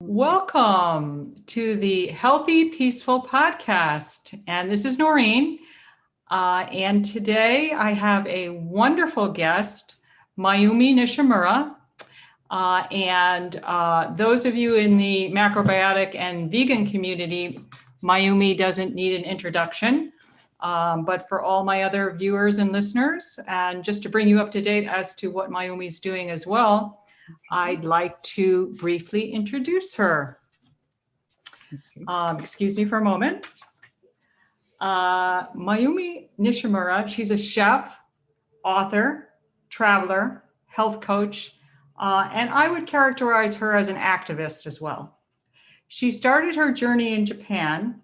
Welcome to the Healthy Peaceful Podcast. And this is Noreen. And today I have a wonderful guest, Mayumi Nishimura. Those of you in the macrobiotic and vegan community, Mayumi doesn't need an introduction. But for all my other viewers and listeners, and just to bring you up to date as to what Mayumi's doing as well, I'd like to briefly introduce her. Excuse me for a moment. Mayumi Nishimura, she's a chef, author, traveler, health coach, and I would characterize her as an activist as well. She started her journey in Japan,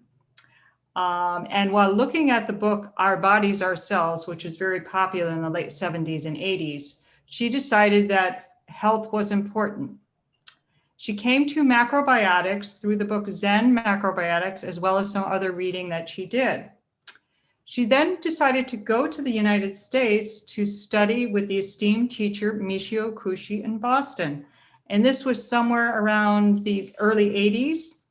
and while looking at the book, Our Bodies, Our Cells, which was very popular in the late 70s and 80s, she decided that health was important. She came to macrobiotics through the book Zen Macrobiotics, as well as some other reading that she did. She then decided to go to the United States to study with the esteemed teacher Michio Kushi in Boston. And this was somewhere around the early 80s.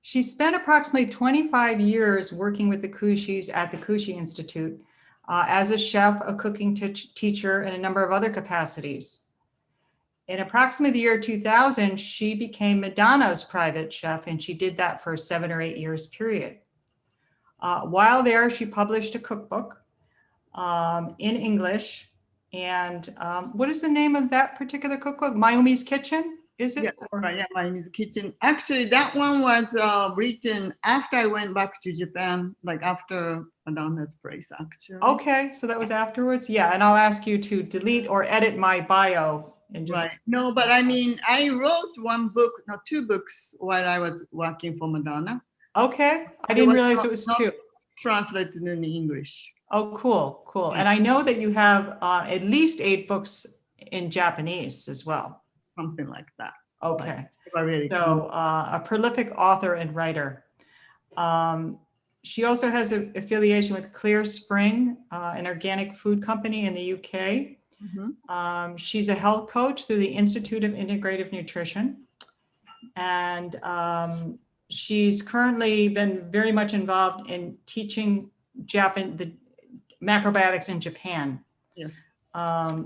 She spent approximately 25 years working with the Kushis at the Kushi Institute as a chef, a cooking teacher, and a number of other capacities. In approximately the year 2000, she became Madonna's private chef, and she did that for a 7 or 8 years period. While there, she published a cookbook in English. And what is the name of that particular cookbook? Mayumi's Kitchen, is it? Yeah, right, yeah, Mayumi's Kitchen. Actually, that one was written after I went back to Japan, like after Madonna's place, actually. Okay, so that was afterwards? Yeah, and I'll ask you to delete or edit my bio. And just... Right. No, but I mean, I wrote one book, no, 2 books while I was working for Madonna. Okay, I didn't realize it was 2. Translated in English. Oh, cool, cool. And I know that you have at least 8 books in Japanese as well. Something like that. Okay, really so a prolific author and writer. She also has an affiliation with Clear Spring, an organic food company in the UK. Mm-hmm. She's a health coach through the Institute of Integrative Nutrition. And she's currently been very much involved in teaching the macrobiotics in Japan. Yes.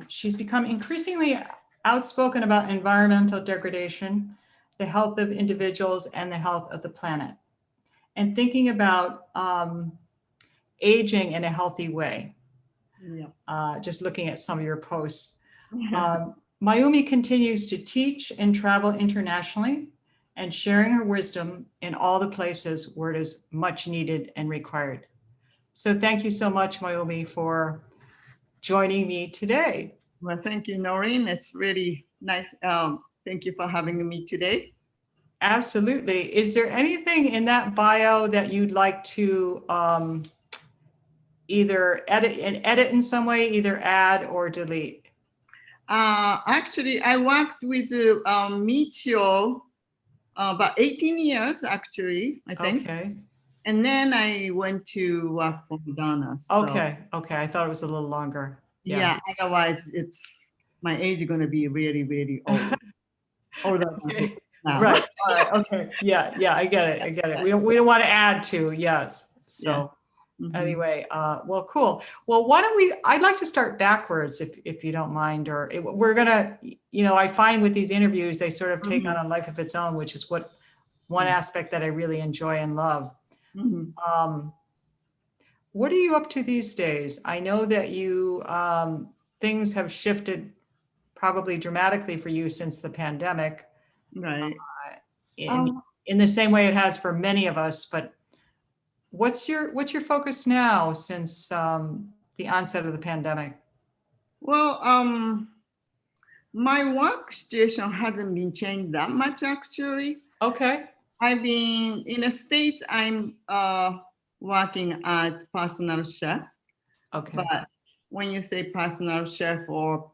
She's become increasingly outspoken about environmental degradation, the health of individuals, and the health of the planet, and thinking about aging in a healthy way. Yeah. Just looking at some of your posts. Mayumi continues to teach and travel internationally and sharing her wisdom in all the places where it is much needed and required. So thank you so much, Mayumi, for joining me today. Well, thank you, Noreen. It's really nice. Thank you for having me today. Absolutely. Is there anything in that bio that you'd like to either edit in some way, either add or delete? Actually, I worked with Michio about 18 years, actually, I think. Okay. And then I went to work for Madonna. So. Okay. I thought it was a little longer. Yeah. Otherwise, it's my age is going to be really, really old. Older okay. Now. Right. All right. Okay. Yeah. I get it. We don't want to add to. Yes. So. Yeah. Mm-hmm. Anyway, well, cool. Well, why don't I'd like to start backwards if you don't mind, we're gonna, I find with these interviews, they sort of take on a life of its own, which is one aspect that I really enjoy and love. Mm-hmm. What are you up to these days? I know that you, things have shifted probably dramatically for you since the pandemic. Right. In the same way it has for many of us, but what's your focus now since the onset of the pandemic? Well, my work situation hasn't been changed that much, actually. Okay. I've been in the States. I'm working as personal chef. Okay. But when you say personal chef, or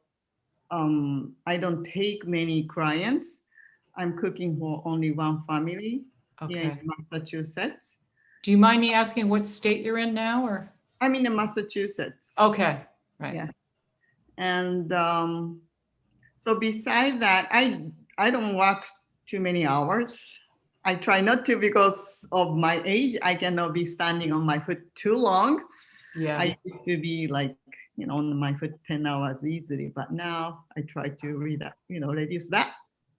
I don't take many clients. I'm cooking for only one family here in Massachusetts. Do you mind me asking what state you're in now, or? I'm in Massachusetts. Okay, right. Yes. And so besides that, I don't work too many hours. I try not to because of my age. I cannot be standing on my foot too long. Yeah. I used to be like, on my foot 10 hours easily, but now I try to reduce that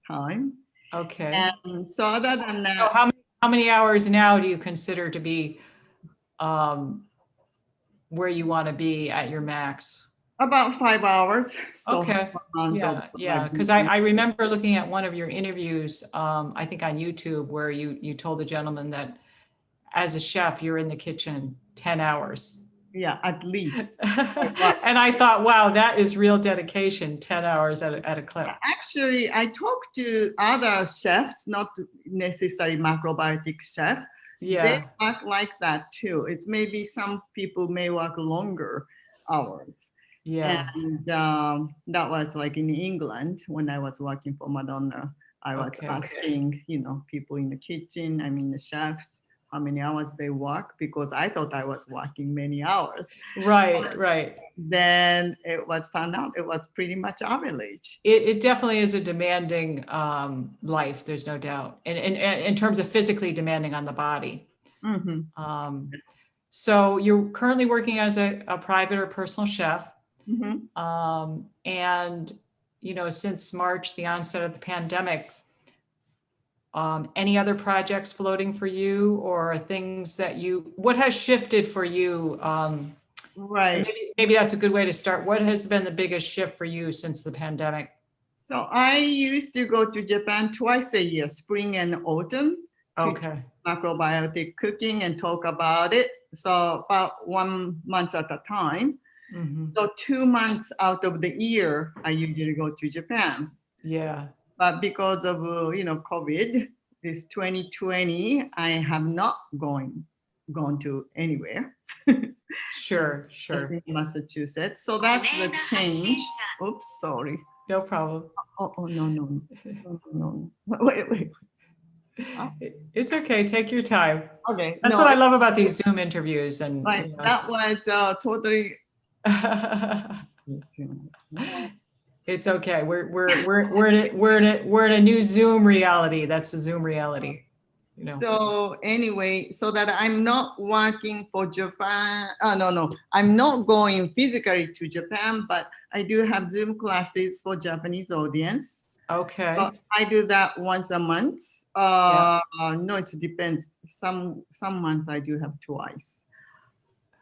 time. Okay. And so other than So that, how many hours now do you consider to be where you want to be at your max? about 5 hours. So Okay. Yeah. Because I remember looking at one of your interviews, I think on YouTube, where you told the gentleman that as a chef, you're in the kitchen 10 hours. Yeah, at least. And I thought, wow, that is real dedication, 10 hours at a clip. Actually, I talked to other chefs, not necessarily macrobiotic chef. Yeah. They work like that too. It's maybe some people may work longer hours. Yeah. And that was like in England when I was working for Madonna. I was asking, people in the kitchen, the chefs, how many hours they work, because I thought I was working many hours. Right. Then it was turned out it was pretty much average. It definitely is a demanding life. There's no doubt. And in terms of physically demanding on the body. Mm-hmm. So you're currently working as a private or personal chef. Mm-hmm. And, since March, the onset of the pandemic, any other projects floating for you, or things that what has shifted for you? Right. Maybe that's a good way to start. What has been the biggest shift for you since the pandemic? So I used to go to Japan twice a year, spring and autumn. Okay. Macrobiotic cooking and talk about it. So about 1 month at a time. Mm-hmm. So 2 months out of the year, I usually go to Japan. Yeah. But because of COVID, this 2020, I have not gone to anywhere. Sure. In Massachusetts. So that's the change. Oops, sorry. No problem. Oh no. Wait. Oh. It's okay. Take your time. Okay. That's what I love about these Zoom interviews. And right. That was totally. It's okay. We're in a new Zoom reality. That's a Zoom reality. So anyway, so that I'm not working for Japan. No. I'm not going physically to Japan, but I do have Zoom classes for Japanese audience. Okay. So I do that once a month. No, it depends. Some months I do have twice.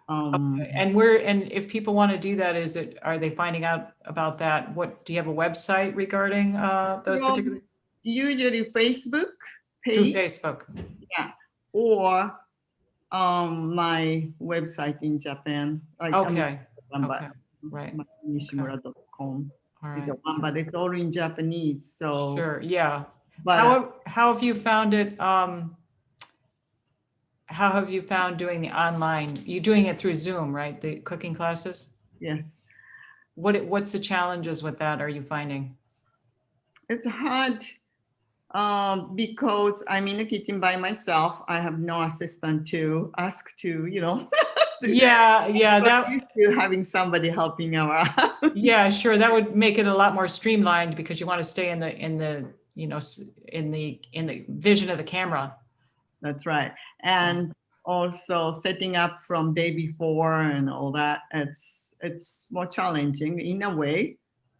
Okay. And if people want to do that, are they finding out about that? Do you have a website regarding those particular? Usually Facebook page. Through Facebook. Yeah. Or my website in Japan. Okay. Right. Nishimura.com. All right. But it's all in Japanese. So sure. Yeah. But how have you found it? How have you found doing the online? You're doing it through Zoom, right? The cooking classes? Yes. What's the challenges with that, are you finding? It's hard because I'm in the kitchen by myself. I have no assistant to ask to, Yeah, that used to having somebody helping around. Yeah, sure. That would make it a lot more streamlined because you want to stay in the vision of the camera. That's right. And also setting up from day before and all that, it's more challenging in a way.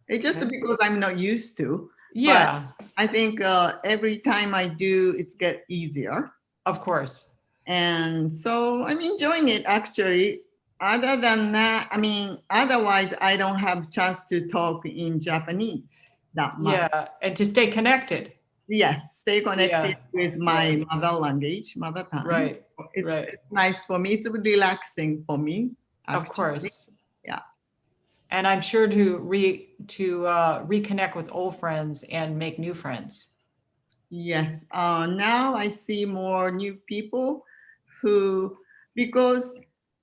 It's just because I'm not used to. Yeah. But I think every time I do, it's get easier. Of course. And so I'm enjoying it actually. Other than that, otherwise I don't have chance to talk in Japanese that much. Yeah, and to stay connected. Yes, stay connected with my mother tongue. Right. It's nice for me. It's relaxing for me. Actually. Of course. Yeah. And I'm sure to reconnect with old friends and make new friends. Yes. Now I see more new people because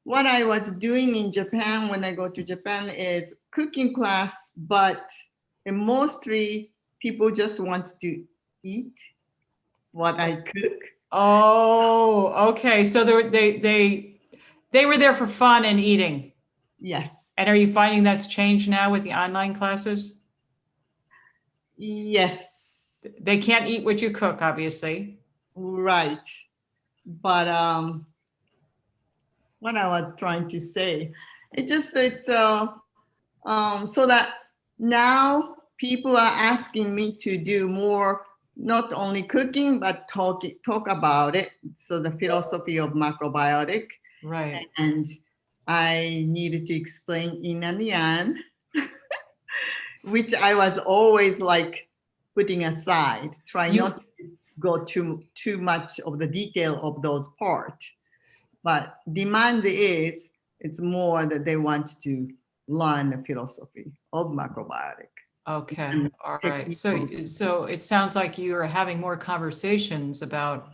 what I was doing in Japan when I go to Japan is cooking class, but mostly people just want to eat what I cook. Oh, okay. So they were there for fun and eating. Yes. And are you finding that's changed now with the online classes? Yes. They can't eat what you cook, obviously. Right. But what I was trying to say, it's so that now people are asking me to do more, not only cooking, but talk about it. So the philosophy of macrobiotic. Right. And I needed to explain yin and yang, which I was always like putting aside, trying not to go too much of the detail of those parts. But demand is, it's more that they want to learn the philosophy of macrobiotic. Okay. All right. So it sounds like you are having more conversations about,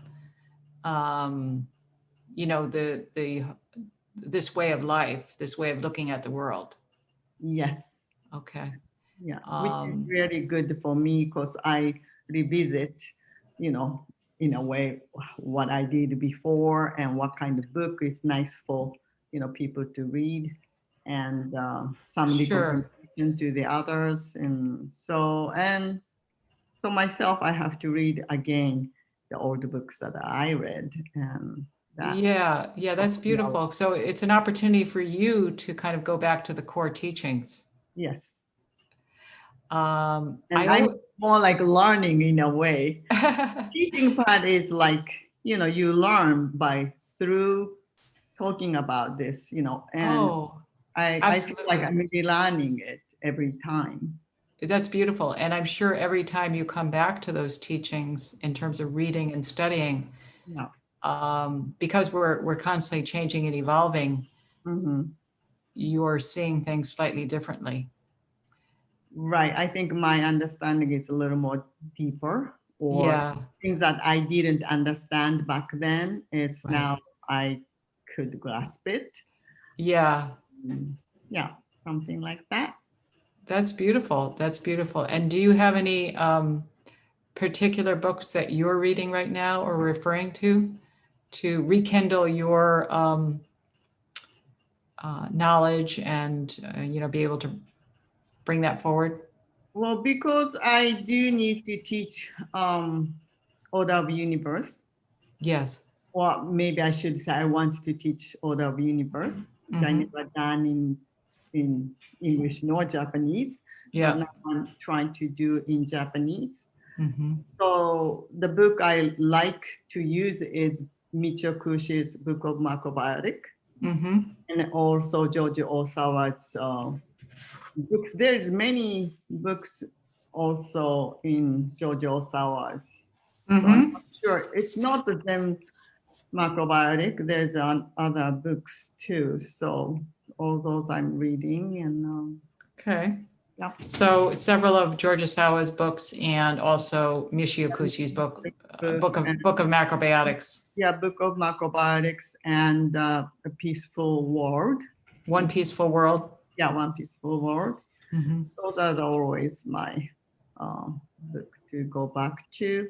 you know, this way of life, this way of looking at the world. Yes. Okay. Yeah, which is really good for me because I revisit, you know, in a way what I did before and what kind of book is nice for, you know, people to read, and some recommendation to the others. And so myself, I have to read again the old books that I read, and that. Yeah, that's beautiful. So it's an opportunity for you to kind of go back to the core teachings. Yes. And I'm more like learning in a way. Teaching part is like, you know, you learn through talking about this, you know, and I feel like I'm really learning it every time. That's beautiful. And I'm sure every time you come back to those teachings in terms of reading and studying, because we're constantly changing and evolving, you're seeing things slightly differently. Right. I think my understanding is a little more deeper, or things that I didn't understand back then is now I could grasp it. Yeah. Yeah, something like that. That's beautiful. That's beautiful. And do you have any particular books that you're reading right now or referring to rekindle your knowledge and, you know, be able to bring that forward? Well, because I do need to teach Order of Universe. Yes. Or maybe I should say I want to teach Order of Universe, which I never done in English nor Japanese. Yeah. But now I'm trying to do in Japanese. So the book I like to use is Michio Kushi's Book of Macrobiotic, and also Joji Osawa's books. There's many books also in Joji Osawa's. So I'm not sure. It's not the same macrobiotic. There's other books too. So all those I'm reading, and okay. Yeah. So several of George Osawa's books and also Michio Kushi's book of Macrobiotics. Yeah, Book of Macrobiotics and A Peaceful World. One Peaceful World. Yeah, One Peaceful World. So that's always my book to go back to.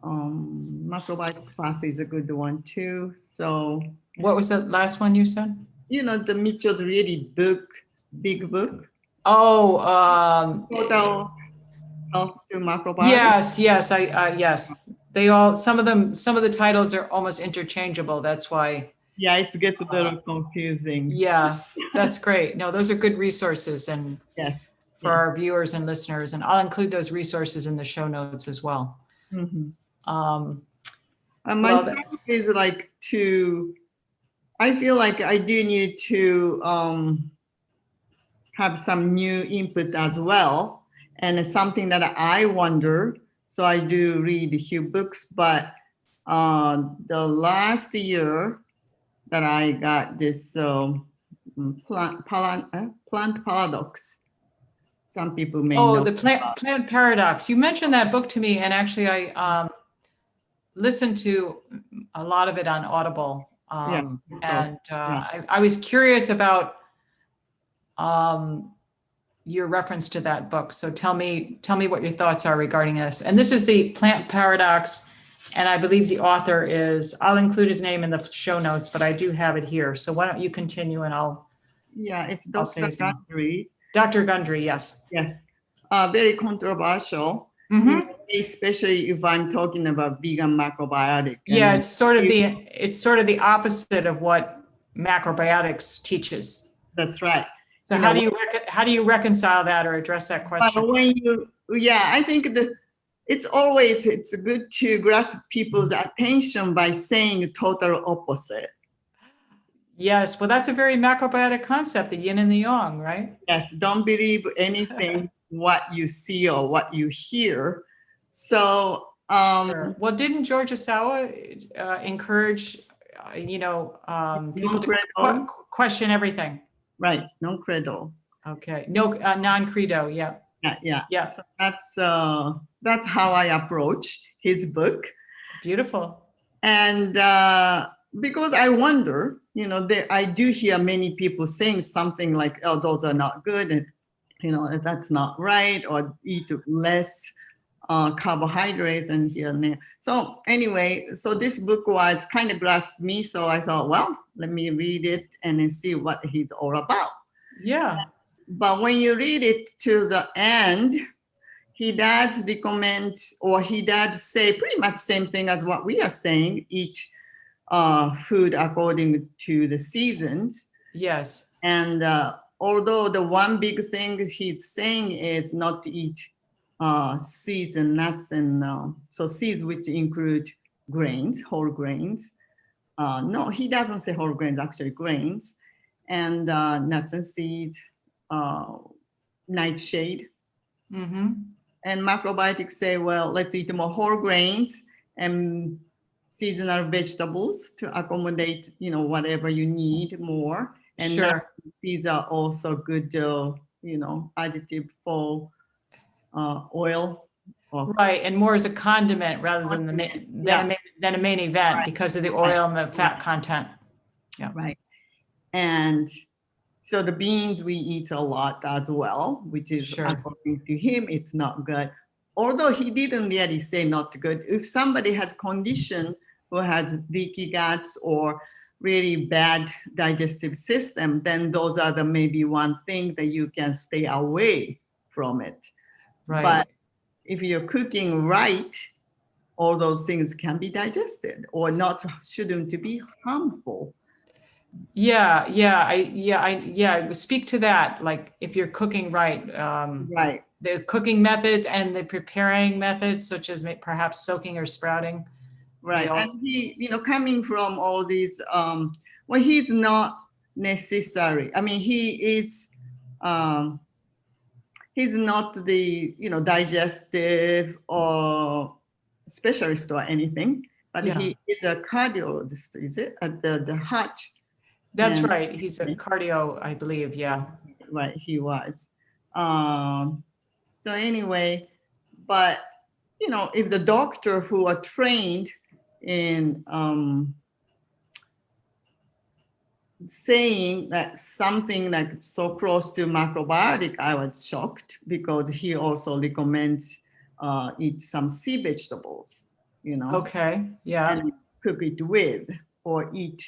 Macrobiotic class is a good one too. So what was the last one you said? You know, the Michio's really big book. Oh, Total Health to Macrobiotic. Yes. Yes. They all, some of the titles are almost interchangeable. That's why. Yeah, it gets a little confusing. Yeah, that's great. No, those are good resources and for our viewers and listeners, and I'll include those resources in the show notes as well. Myself is like I feel like I do need to have some new input as well, and it's something that I wonder. So I do read a few books, but the last year that I got this plant paradox. Some people may know. Oh, the plant paradox. You mentioned that book to me, and actually I listened to a lot of it on Audible. I was curious about your reference to that book. So tell me what your thoughts are regarding this. And this is the plant paradox. And I believe the author is, I'll include his name in the show notes, but I do have it here. So why don't you continue and I'll. Yeah, it's Dr. Gundry. Dr. Gundry, yes. Yes. Very controversial. especially if I'm talking about vegan macrobiotic. Yeah, it's sort of the opposite of what macrobiotics teaches. That's right. So how do you reconcile that or address that question? When I think it's good to grasp people's attention by saying total opposite. Yes, well, that's a very macrobiotic concept, the yin and the yang, right? Yes, don't believe anything what you see or what you hear. So, Sure. Well, didn't George Osawa encourage, people to question everything? Right, non-credo. Okay, no, non-credo, yeah. Yeah. So that's how I approach his book. Beautiful. And because I wonder, I do hear many people saying something like, "Oh, those are not good," and that's not right, or eat less carbohydrates and here and there. So anyway, so this book was kind of grasped me. So I thought, well, let me read it and then see what he's all about. Yeah. But when you read it to the end, he does recommend, or he does say pretty much same thing as what we are saying, eat food according to the seasons. Yes. And although the one big thing he's saying is not to eat seeds and nuts, and so seeds which include grains, whole grains. No, he doesn't say whole grains, actually grains, and nuts and seeds, nightshade. Mm-hmm. And macrobiotics say, well, let's eat more whole grains and seasonal vegetables to accommodate, whatever you need more. And sure. Seeds are also good, additive for oil. Right, and more as a condiment rather than a main event, right, because of the oil and the fat content. Yeah. Right. And so the beans we eat a lot as well, which is according to him, it's not good. Although he didn't really say not good. If somebody has condition who has leaky guts or really bad digestive system, then those are the maybe one thing that you can stay away from it. Right. But if you're cooking right, all those things can be digested or shouldn't be harmful. Yeah. Speak to that. Like if you're cooking right, right. The cooking methods and the preparing methods, such as perhaps soaking or sprouting. Right. And he, coming from all these, well, he's not necessary. I mean, he is, he's not the, digestive or specialist or anything, but he is a cardiologist, is it? At the heart. That's right. He's a cardio, I believe. Yeah. Right. He was. So anyway, but, if the doctor who are trained in saying that something like so close to macrobiotic, I was shocked because he also recommends eat some sea vegetables, Okay. Yeah. and cook it with or eat,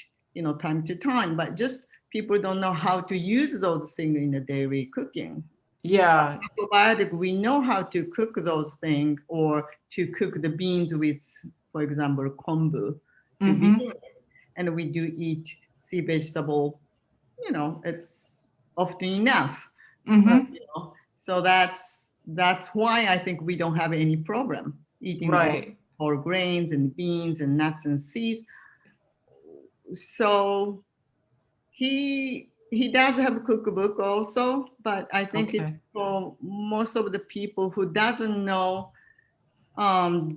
time to time. But just people don't know how to use those things in the daily cooking. Yeah. Macrobiotic, we know how to cook those things or to cook the beans with, for example, kombu. Mm-hmm. And we do eat sea vegetable, it's often enough. Mm-hmm. So that's why I think we don't have any problem eating whole grains and beans and nuts and seeds. So he does have a cookbook also, but I think it's for most of the people who doesn't know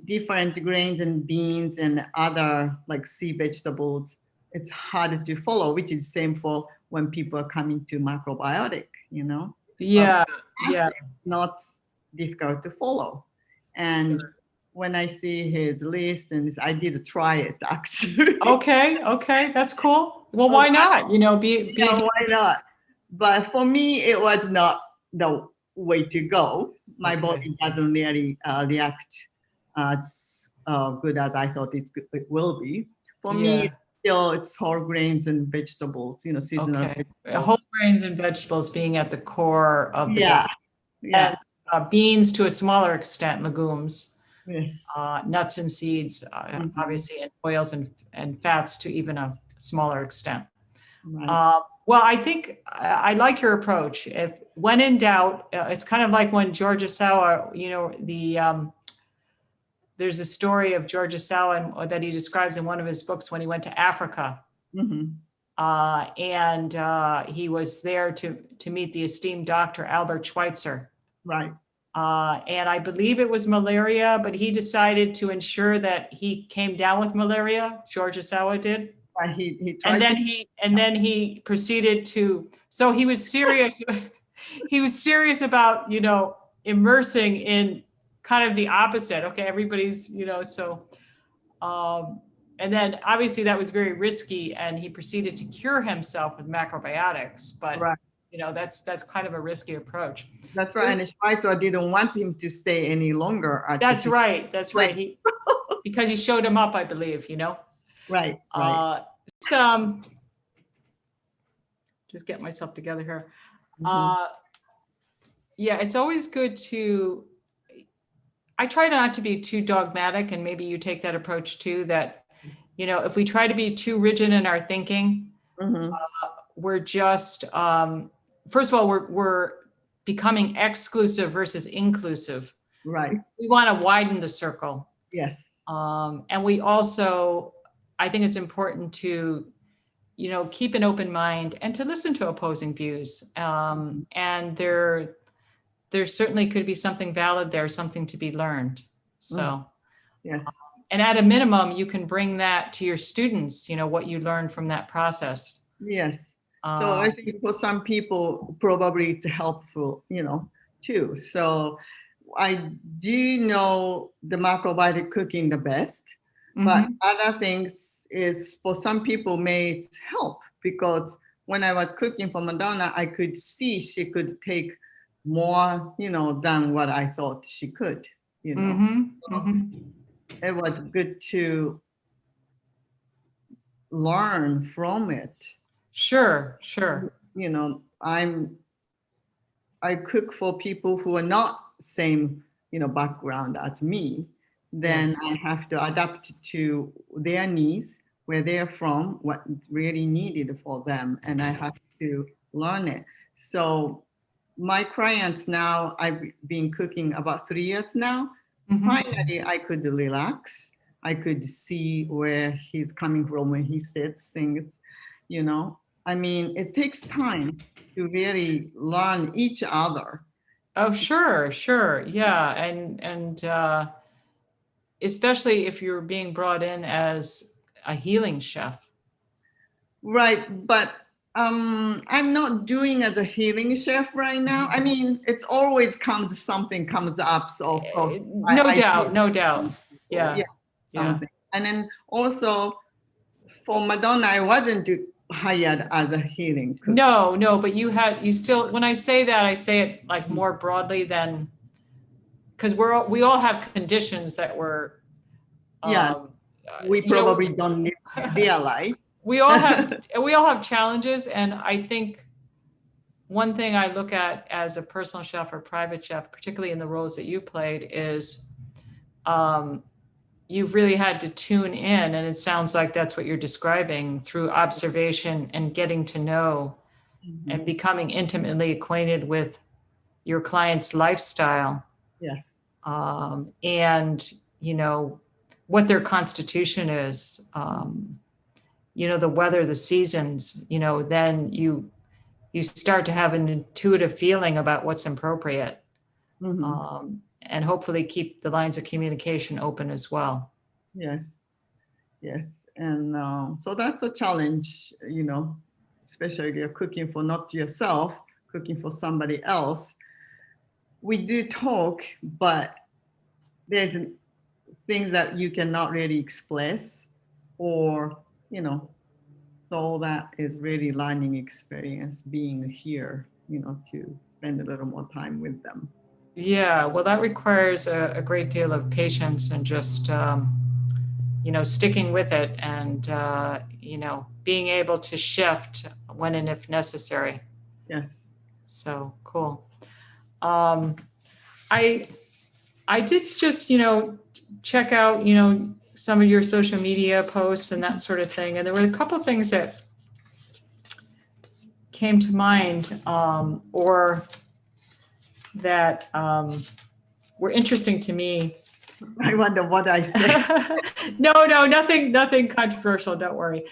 different grains and beans and other like sea vegetables, it's hard to follow, which is same for when people are coming to macrobiotic, Yeah. It's not difficult to follow. And when I see his list, and I did try it actually. Okay, that's cool. Well, why not? Why not? But for me, it was not the way to go. My body doesn't really react as good as I thought it will be. For me, still it's whole grains and vegetables, seasonal vegetables. Whole grains and vegetables being at the core of the diet. Yeah. And beans to a smaller extent, legumes. Yes. nuts and seeds, obviously, and oils and fats to even a smaller extent. Right. Well, I think I like your approach. If when in doubt, it's kind of like when George Osawa, there's a story of George Osawa that he describes in one of his books when he went to Africa. And he was there to meet the esteemed Dr. Albert Schweitzer. Right. And I believe it was malaria, but he decided to ensure that he came down with malaria. George Osawa did. He tried and then he proceeded to. So he was serious. He was serious about immersing in kind of the opposite. Okay, everybody's so. And then obviously that was very risky, and he proceeded to cure himself with macrobiotics. But right. That's kind of a risky approach. That's right. And Schweitzer didn't want him to stay any longer. That's right. That's right. He because he showed him up, I believe. Right. Right. Just get myself together here. Yeah, it's always good to. I try not to be too dogmatic, and maybe you take that approach too. That if we try to be too rigid in our thinking, we're just first of all we're becoming exclusive versus inclusive. Right. We want to widen the circle. Yes. And we also, I think it's important to, keep an open mind and to listen to opposing views. And there certainly could be something valid there, something to be learned. So, yes. And at a minimum, you can bring that to your students, what you learned from that process. Yes. So I think for some people, probably it's helpful, too. So I do know the macrobiotic cooking the best, but other things is for some people may help, because when I was cooking for Madonna, I could see she could take more, than what I thought she could, It was good to learn from it. Sure. I cook for people who are not same, background as me. Then I have to adapt to their needs, where they're from, what's really needed for them, and I have to learn it. So my clients now, I've been cooking about 3 years now. Finally, I could relax. I could see where he's coming from when he says things, I mean, it takes time to really learn each other. Oh, sure. Yeah. And especially if you're being brought in as a healing chef. Right. But I'm not doing as a healing chef right now. I mean, it's always something comes up. So of course, no doubt. Yeah. Something. And then also for Madonna, I wasn't hired as a healing cook. No, but you still, when I say that, I say it like more broadly than, because we all have conditions that we're we probably don't realize. We all have challenges, and I think one thing I look at as a personal chef or private chef, particularly in the roles that you played, is you've really had to tune in, and it sounds like that's what you're describing, through observation and getting to know and becoming intimately acquainted with your client's lifestyle. Yes. And, what their constitution is, the weather, the seasons, then you start to have an intuitive feeling about what's appropriate. And hopefully keep the lines of communication open as well. Yes. And so that's a challenge, especially if you're cooking for not yourself, cooking for somebody else. We do talk, but there's things that you cannot really express, or, so that is really learning experience, being here, to spend a little more time with them. Yeah, well, that requires a great deal of patience and just, sticking with it and, being able to shift when and if necessary. Yes. So cool. I did just, check out, some of your social media posts and that sort of thing. And there were a couple of things that came to mind, or that were interesting to me. I wonder what I said. No, nothing controversial. Don't worry.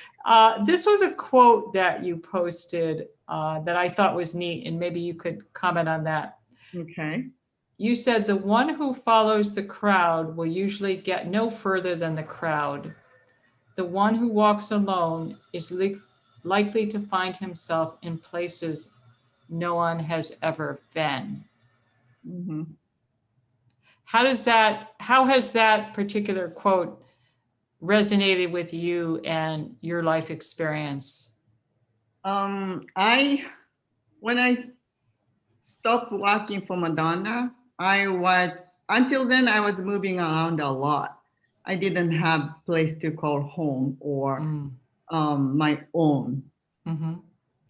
This was a quote that you posted that I thought was neat, and maybe you could comment on that. Okay. You said, "The one who follows the crowd will usually get no further than the crowd. The one who walks alone is likely to find himself in places no one has ever been." Mm-hmm. How has that particular quote resonated with you and your life experience? When I stopped working for Madonna, until then I was moving around a lot. I didn't have a place to call home or my own. Mm-hmm.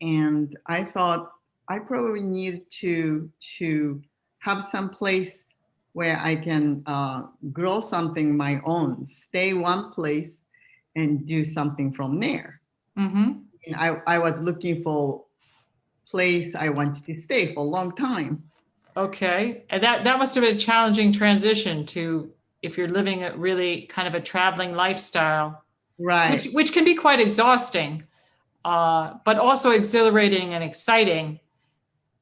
And I thought I probably need to have some place where I can grow something my own, stay one place and do something from there. Mm-hmm. And I was looking for place I wanted to stay for a long time. Okay. And that must have been a challenging transition to, if you're living a really kind of a traveling lifestyle, Right. which can be quite exhausting, but also exhilarating and exciting.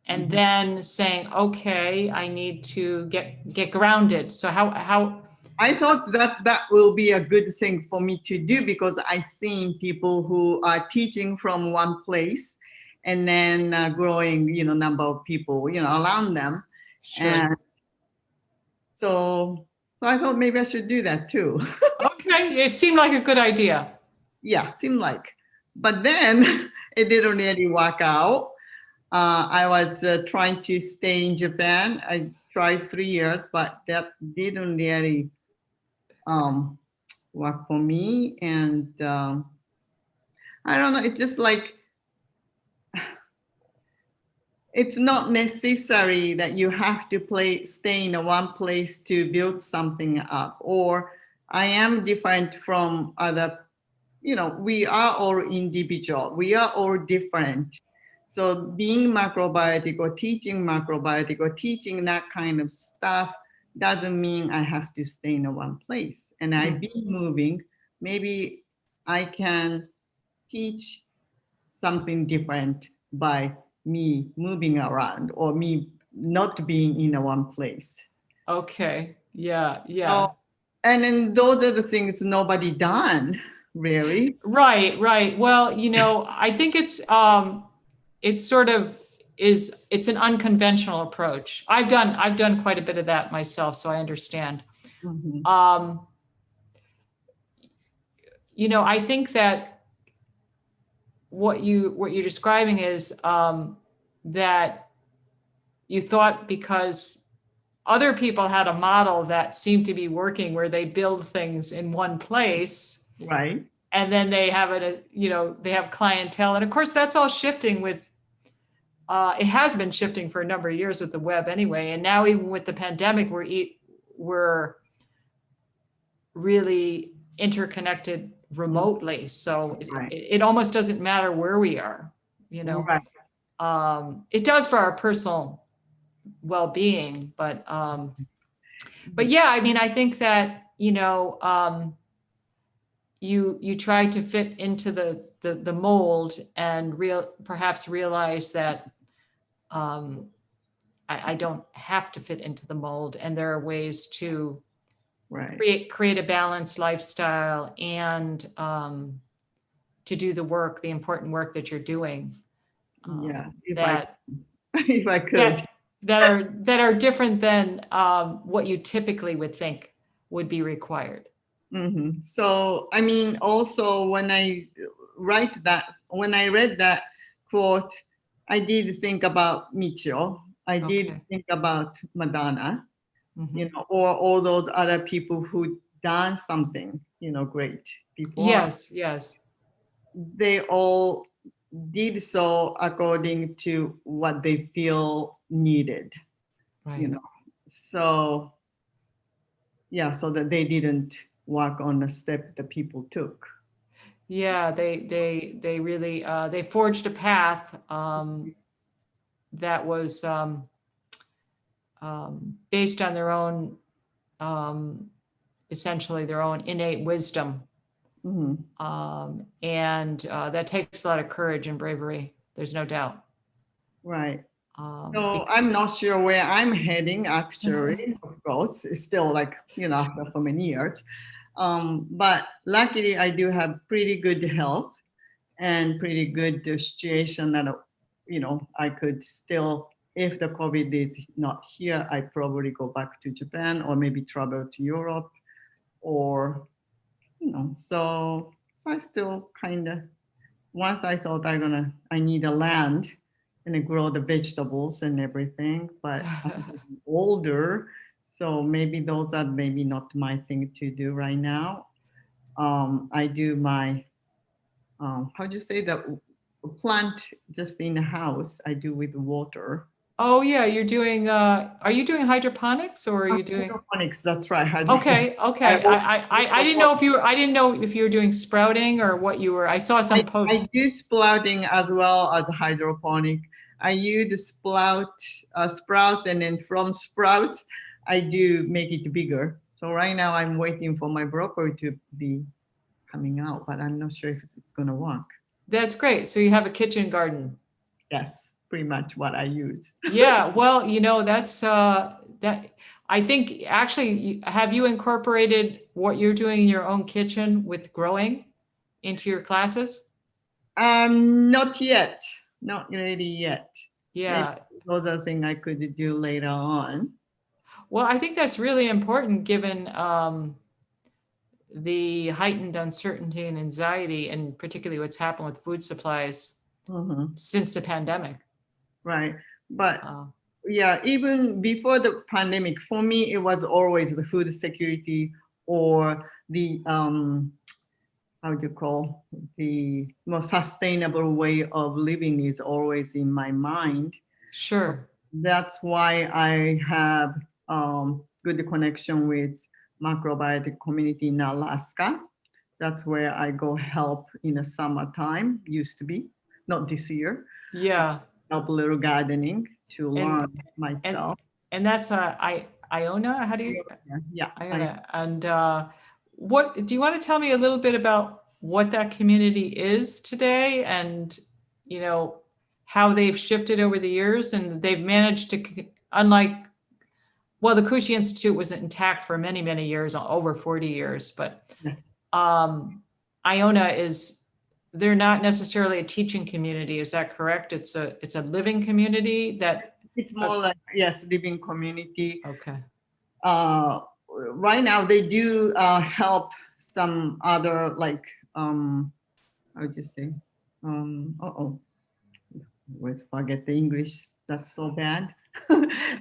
And Mm-hmm. then saying, okay, I need to get grounded. So how I thought that will be a good thing for me to do, because I've seen people who are teaching from one place and then growing, number of people, around them. Sure. And so I thought maybe I should do that too. Okay, it seemed like a good idea. Yeah, seemed like. But then it didn't really work out. I was trying to stay in Japan. I tried 3 years, but that didn't really work for me. And I don't know, it's just like, it's not necessary that you have to stay in one place to build something up. Or I am different from other, we are all individual, we are all different. So being macrobiotic or teaching that kind of stuff doesn't mean I have to stay in one place. And I've been moving. Maybe I can teach something different by me moving around or me not being in one place. Okay. Yeah. So, and then those are the things nobody done, really. Right. Well, I think it's sort of it's an unconventional approach. I've done quite a bit of that myself, so I understand. Mm-hmm. I think that what you're describing is that you thought, because other people had a model that seemed to be working, where they build things in one place, Right. and then they have they have clientele, and of course that's all shifting with. It has been shifting for a number of years with the web anyway, and now even with the pandemic, we're really interconnected remotely. So it almost doesn't matter where we are, Right. It does for our personal well-being, but yeah, I mean, I think that, you try to fit into the mold and perhaps realize that I don't have to fit into the mold, and there are ways to create a balanced lifestyle and to do the important work that you're doing. If I could. That are different than what you typically would think would be required. Mm-hmm. So, I mean, also when I read that quote, I did think about Michio. I did think about Madonna, or all those other people who done something, great before. Yes. They all did so according to what they feel needed, Right. So yeah, so that they didn't walk on the step that people took. Yeah, they really they forged a path that was based on their own um, essentially their own innate wisdom. Mhm. And that takes a lot of courage and bravery. There's no doubt. Right. Um, So bec- I'm not sure where I'm heading actually, of course. It's still like, after so many years. But luckily I do have pretty good health and pretty good situation that, I could still, if the COVID is not here, I probably go back to Japan or maybe travel to Europe or, so I still kind of, once I thought I need a land and I grow the vegetables and everything, but I'm getting older, so maybe those are maybe not my thing to do right now. I do my, how do you say that, plant just in the house. I do with water. oh yeah, you're doing. Are you doing hydroponics or are you doing? Hydroponics, that's right. Hydroponics. Okay, I, okay. al- I didn't know if you were. I didn't know if you were doing sprouting or what you were. I saw some I posts. do sprouting as well as hydroponic. I use sprouts, and then from sprouts, I do make it bigger. So right now I'm waiting for my broccoli to be coming out, but I'm not sure if it's gonna work. That's great. So you have a kitchen garden. Yes, pretty much what I use. Yeah, well, that's that I think actually have you incorporated what you're doing in your own kitchen with growing into your classes? Not yet, not really yet. Maybe Yeah. those are things I could do later on. Well, I think that's really important given the heightened uncertainty and anxiety, and particularly what's happened with food supplies Mhm. since the pandemic. Right, but Uh, yeah, even before the pandemic, for me, it was always the food security or the how do you call, the more sustainable way of living is always in my mind. So sure. that's why I have good connection with macrobiotic community in Alaska. That's where I go help in the summertime, used to be, not this year, Yeah. help a little gardening to And learn and myself. and that's Iona. How do you Yeah, Iona? And what do you want to tell me a little bit about what that community is today, and you know how they've shifted over the years, and they've managed to, unlike, well, the Kushi Institute was intact for many, many years, over 40 years, but yeah. um, Iona is, they're not necessarily a teaching community. Is that correct? It's a living community that, It's uh, more like, yes, living community. okay. Uh, right now, they do help some other, like, how do you say? Oh, let's forget the English. That's so bad.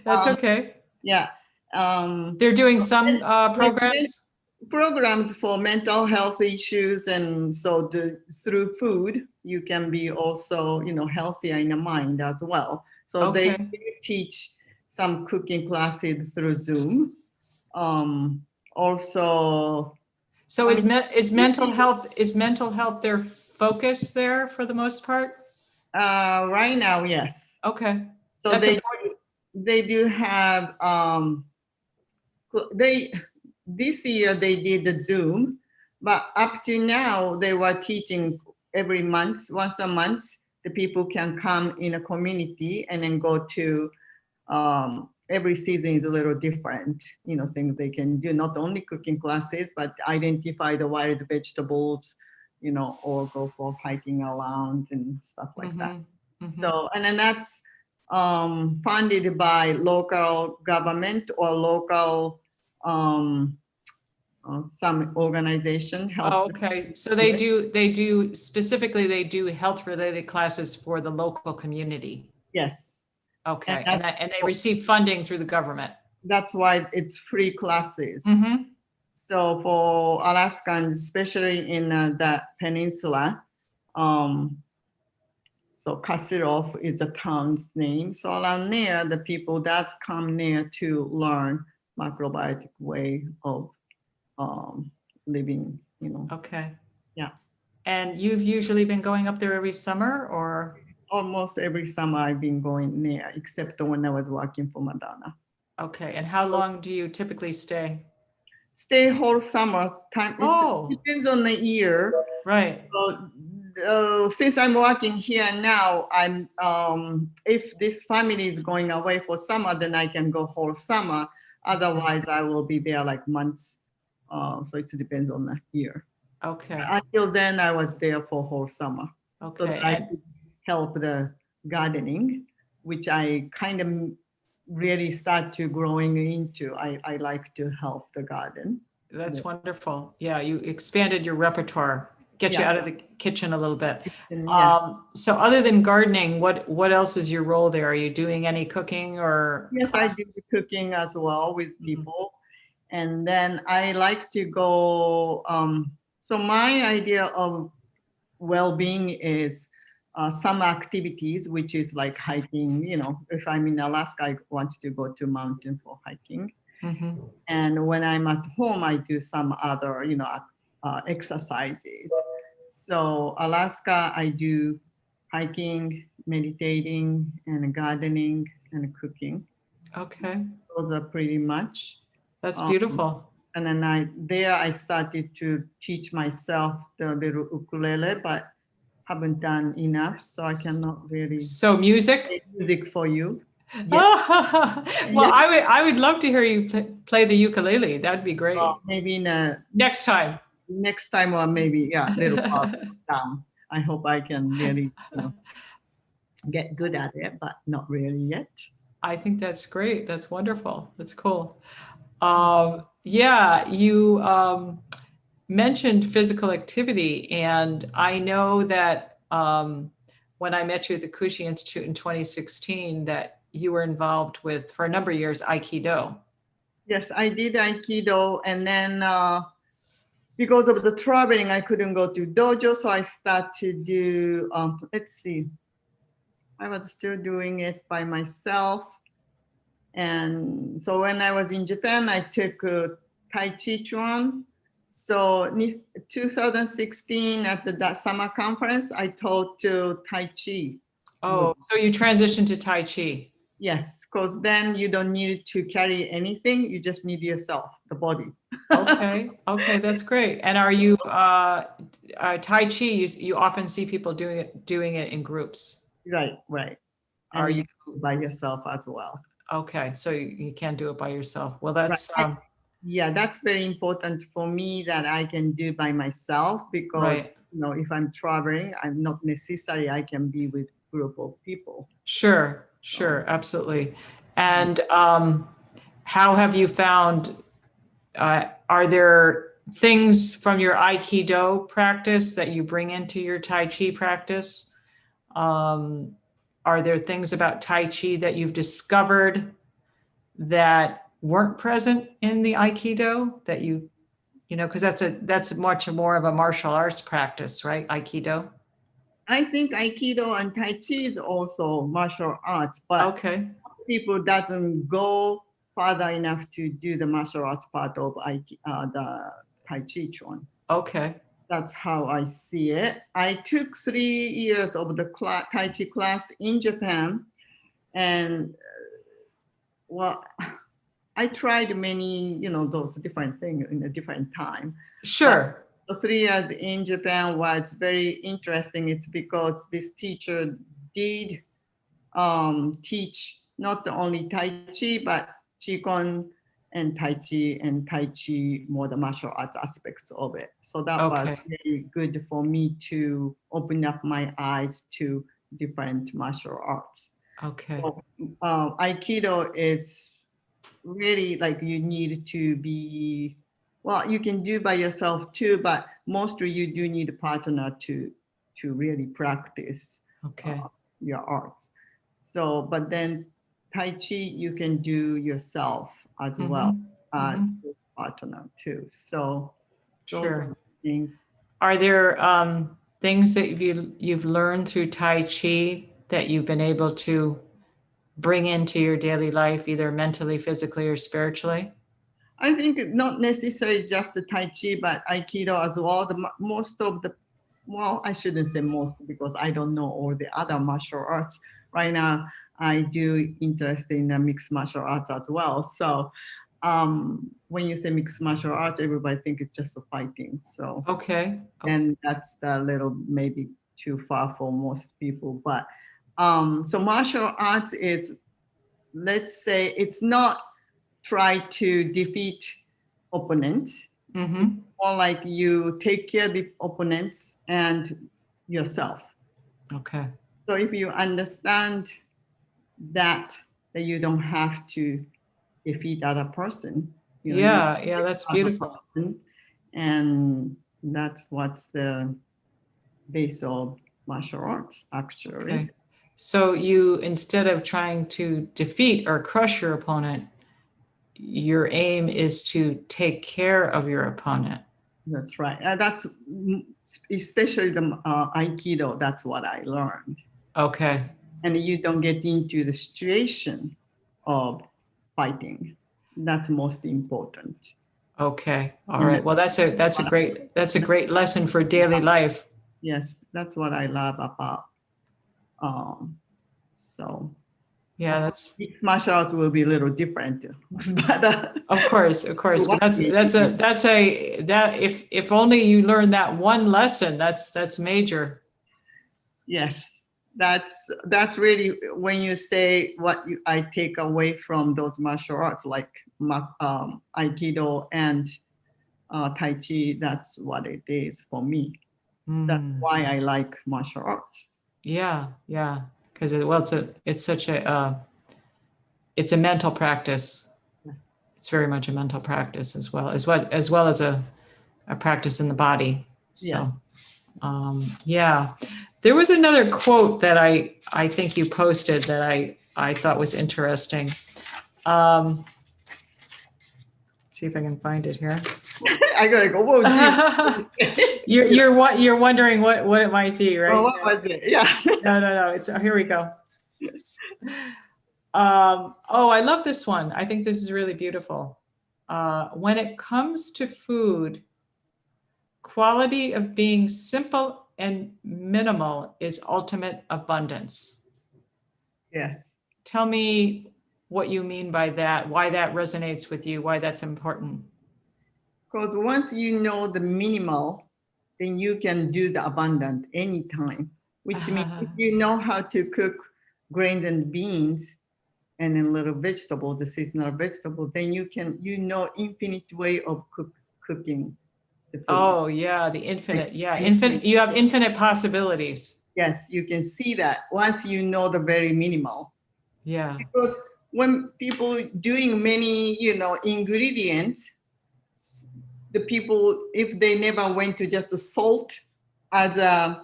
That's okay. Yeah. Um, They're doing some they're doing programs. programs for mental health issues, and so through food you can be also, healthier in the mind as well. So they Okay. do teach some cooking classes through Zoom. Also, So I mean, is mental health their focus there for the most part? right now, yes. Okay. So That's important. they do have they this year they did the Zoom, but up to now they were teaching every month, once a month. The people can come in a community and then go to. Every season is a little different, things they can do. Not only cooking classes, but identify the wild vegetables, or go for hiking around and stuff like that. Mm-hmm. Mm-hmm. So, and then that's funded by local government or local some organization helps Oh, them okay. So do it. they do health related classes for the local community. Yes, and Okay. And they receive funding through the government. that's why it's free classes. Mm-hmm. So for Alaskans, especially in that peninsula, um, so Kasirov is a town's name. So around there, the people that come there to learn macrobiotic way of living, Okay. Yeah. And you've usually been going up there every summer, or? Almost every summer I've been going there, except when I was working for Madonna. Okay. And how long do you typically stay? Stay whole summer time. Oh, It depends on the year. right. So, since I'm working here now, I'm if this family is going away for summer, then I can go whole summer. Otherwise, I will be there like months. So it depends on the year. Okay. Until then, I was there for whole summer. So Okay. that I could help the gardening, which I kind of really start to growing into. I like to help the garden. That's wonderful. Yeah, you expanded your repertoire, get you Yeah. out of the kitchen a little bit. And yes, So other than gardening, what else is your role there? Are you doing any cooking or? yes, I do the cooking as well with people. And then I like to go, so my idea of well-being is some activities, which is like hiking. If I'm in Alaska, I want to go to mountain for hiking. Mhm. And when I'm at home, I do some other, exercises. So Alaska, I do hiking, meditating, and gardening and cooking. Okay, Those are pretty much. that's Um, beautiful. and then I started to teach myself the little ukulele, but haven't done enough, so I cannot really So music? play music for you. Well, I would love to hear you play the ukulele. That'd be great. Maybe Next time. next time, or maybe little part down. I hope I can really get good at it, but not really yet. I think that's great. That's wonderful. That's cool. Yeah, you mentioned physical activity, and I know that when I met you at the Kushi Institute in 2016, that you were involved with, for a number of years, Aikido. Yes, I did Aikido, and then because of the traveling, I couldn't go to dojo, so I started to do, let's see, I was still doing it by myself. And so when I was in Japan, I took Tai Chi Chuan. So 2016 at that summer conference, I taught Tai Chi. Oh, so you transitioned to Tai Chi. Yes, because then you don't need to carry anything. You just need yourself, the body. Okay, okay, that's great. And are you Tai Chi? You often see people doing it in groups. Right. And Are you you by yourself as well. okay? So you can't do it by yourself. Well, Right. that's Yeah, that's very important for me that I can do by myself, because right. if I'm traveling, I'm not necessary I can be with group of people. Sure, absolutely. And how have you found? Are there things from your Aikido practice that you bring into your Tai Chi practice? Are there things about Tai Chi that you've discovered that weren't present in the Aikido that because that's much more of a martial arts practice, right? Aikido. I think Aikido and Tai Chi is also martial arts, but Okay. people doesn't go further enough to do the martial arts part of the Tai Chi Chuan. Okay. That's how I see it. I took 3 years of the Tai Chi class in Japan, and well, I tried many, those different things in a different time. Sure. But the 3 years in Japan was very interesting. It's because this teacher did teach not only Tai Chi, but Qigong and Tai Chi, more the martial arts aspects of it. So that was very good for me to open up my eyes to different martial arts. Okay. So, Aikido is really like you need to be, well, you can do by yourself too, but mostly you do need a partner to really practice your arts. So, but then Tai Chi you can do yourself as well as partner too. So those are things. Are there things that you've learned through Tai Chi that you've been able to bring into your daily life, either mentally, physically, or spiritually? I think not necessarily just the Tai Chi, but Aikido as well. Most of the, well, I shouldn't say most because I don't know all the other martial arts. Right now, I do interest in the mixed martial arts as well. So when you say mixed martial arts, everybody think it's just a fighting. So, Okay. and that's a little maybe too far for most people. But so martial arts is, let's say, it's not try to defeat opponents. It's more like you take care of the opponents and yourself. Okay. So if you understand that you don't have to defeat other person, you know, you Yeah, that's other beautiful. person, and that's what's the base of martial arts, actually. Okay. So you, instead of trying to defeat or crush your opponent, your aim is to take care of your opponent. That's right. That's especially the Aikido. That's what I learned. Okay. And you don't get into the situation of fighting. That's most important. Okay. All And right. Well, that's a great lesson for daily life. yes, that's what I love about. So Yeah, that's mixed martial arts will be a little different, but of course. But that if only you learn that one lesson, that's major. yes, that's really when you say what I take away from those martial arts like Aikido and Tai Chi. That's what it is for me. That's why I like martial arts. Yeah, yeah. Because it's such a it's a mental practice. It's very much a mental practice as well as a practice in the body. Yes. So yeah. There was another quote that I think you posted that I thought was interesting. See if I can find it here. I gotta go. Whoa, you're wondering what it might be, right? well, what was it? Yeah. No. It's here we go. I love this one. I think this is really beautiful. When it comes to food, quality of being simple and minimal is ultimate abundance. Yes. Tell me what you mean by that, why that resonates with you, why that's important. Because once you know the minimal, then you can do the abundant anytime, which means if you know how to cook grains and beans and a little vegetable, the seasonal vegetable, then you infinite way of cooking the food. Oh yeah, the infinite. Yeah, infinite. You have infinite possibilities. Yes, you can see that once you know the very minimal. Yeah. Because when people doing many, ingredients, the people, if they never went to just the salt as a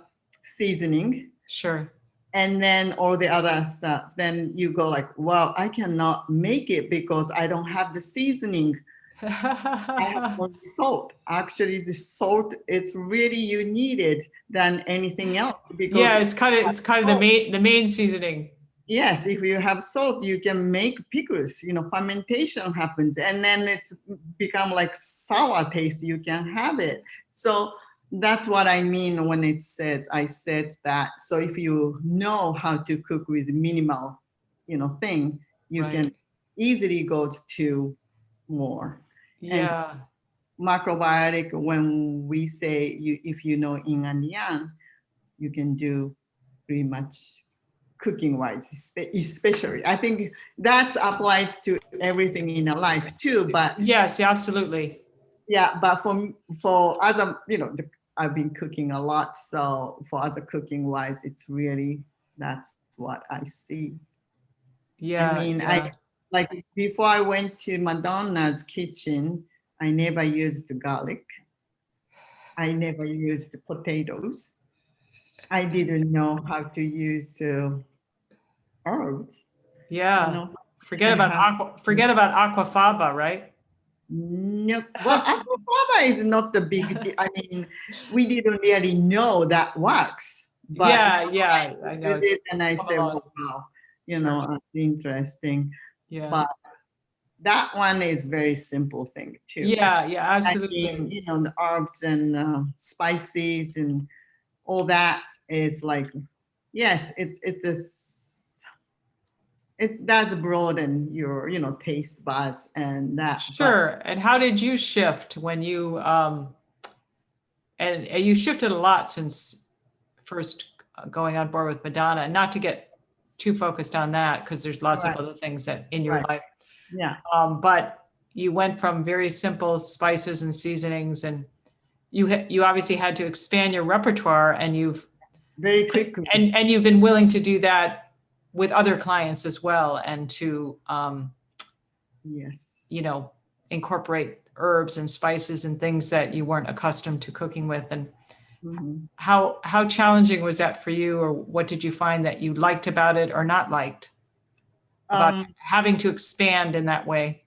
seasoning, sure, and then all the other stuff, then you go like, wow, I cannot make it because I don't have the seasoning. I have only salt. Actually, the salt is really you needed than anything else. Because yeah, it's kind of the main seasoning. Yes, if you have salt, you can make pickles. Fermentation happens, and then it's become like sour taste. You can have it. So that's what I mean when I said that. So if you know how to cook with minimal, thing, you can easily go to more. Yeah. And macrobiotic, when we say if you know yin and yang, you can do pretty much cooking wise, especially. I think that applies to everything in our life too. But yes, absolutely. Yeah, but for other, I've been cooking a lot. So for other cooking wise, it's really, that's what I see. Yeah. I mean, I like before I went to Madonna's kitchen, I never used garlic. I never used potatoes. I didn't know how to use herbs. Yeah. Forget about aquafaba, right? Nope. Well, aquafaba is not the big deal. I mean, we didn't really know that works. But yeah, I know. And I said, well, wow, that's interesting. Yeah. But that one is very simple thing too. Yeah, yeah, I mean, absolutely. you know, the herbs and spices and all that is like, yes, it does broaden your, you know, taste buds and that, but Sure. And how did you shift when you and you shifted a lot since first going on board with Madonna, not to get too focused on that because there's lots of right, other things that in your right, life. yeah, But you went from very simple spices and seasonings, and you obviously had to expand your repertoire, and very quickly, you've been willing to do that with other clients as well, and to yes. you know, incorporate herbs and spices and things that you weren't accustomed to cooking with. And Mhm. how challenging was that for you, or what did you find that you liked about it or not liked about Um, having to expand in that way?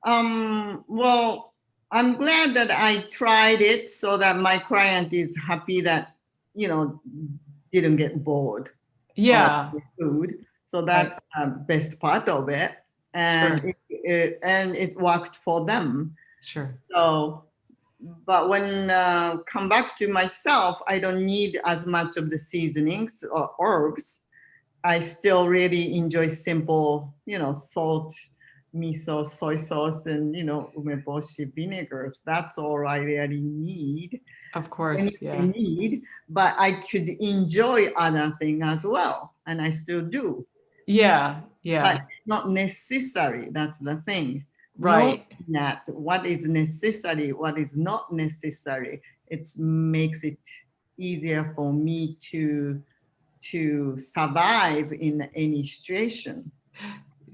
well, I'm glad that I tried it so that my client is happy that, you know, didn't get bored of Yeah, the food. So right. that's the best part of it. And Sure, and it worked for them. sure. So, but when come back to myself, I don't need as much of the seasonings or herbs. I still really enjoy simple, you know, salt, miso, soy sauce, and you know, umeboshi vinegars. That's all I really need. Of When course, I yeah. need, but I could enjoy other things as well, and I still do. Yeah, But yeah. not necessary. That's the thing. Knowing Right. that what is necessary, what is not necessary, it makes it easier for me to survive in any situation.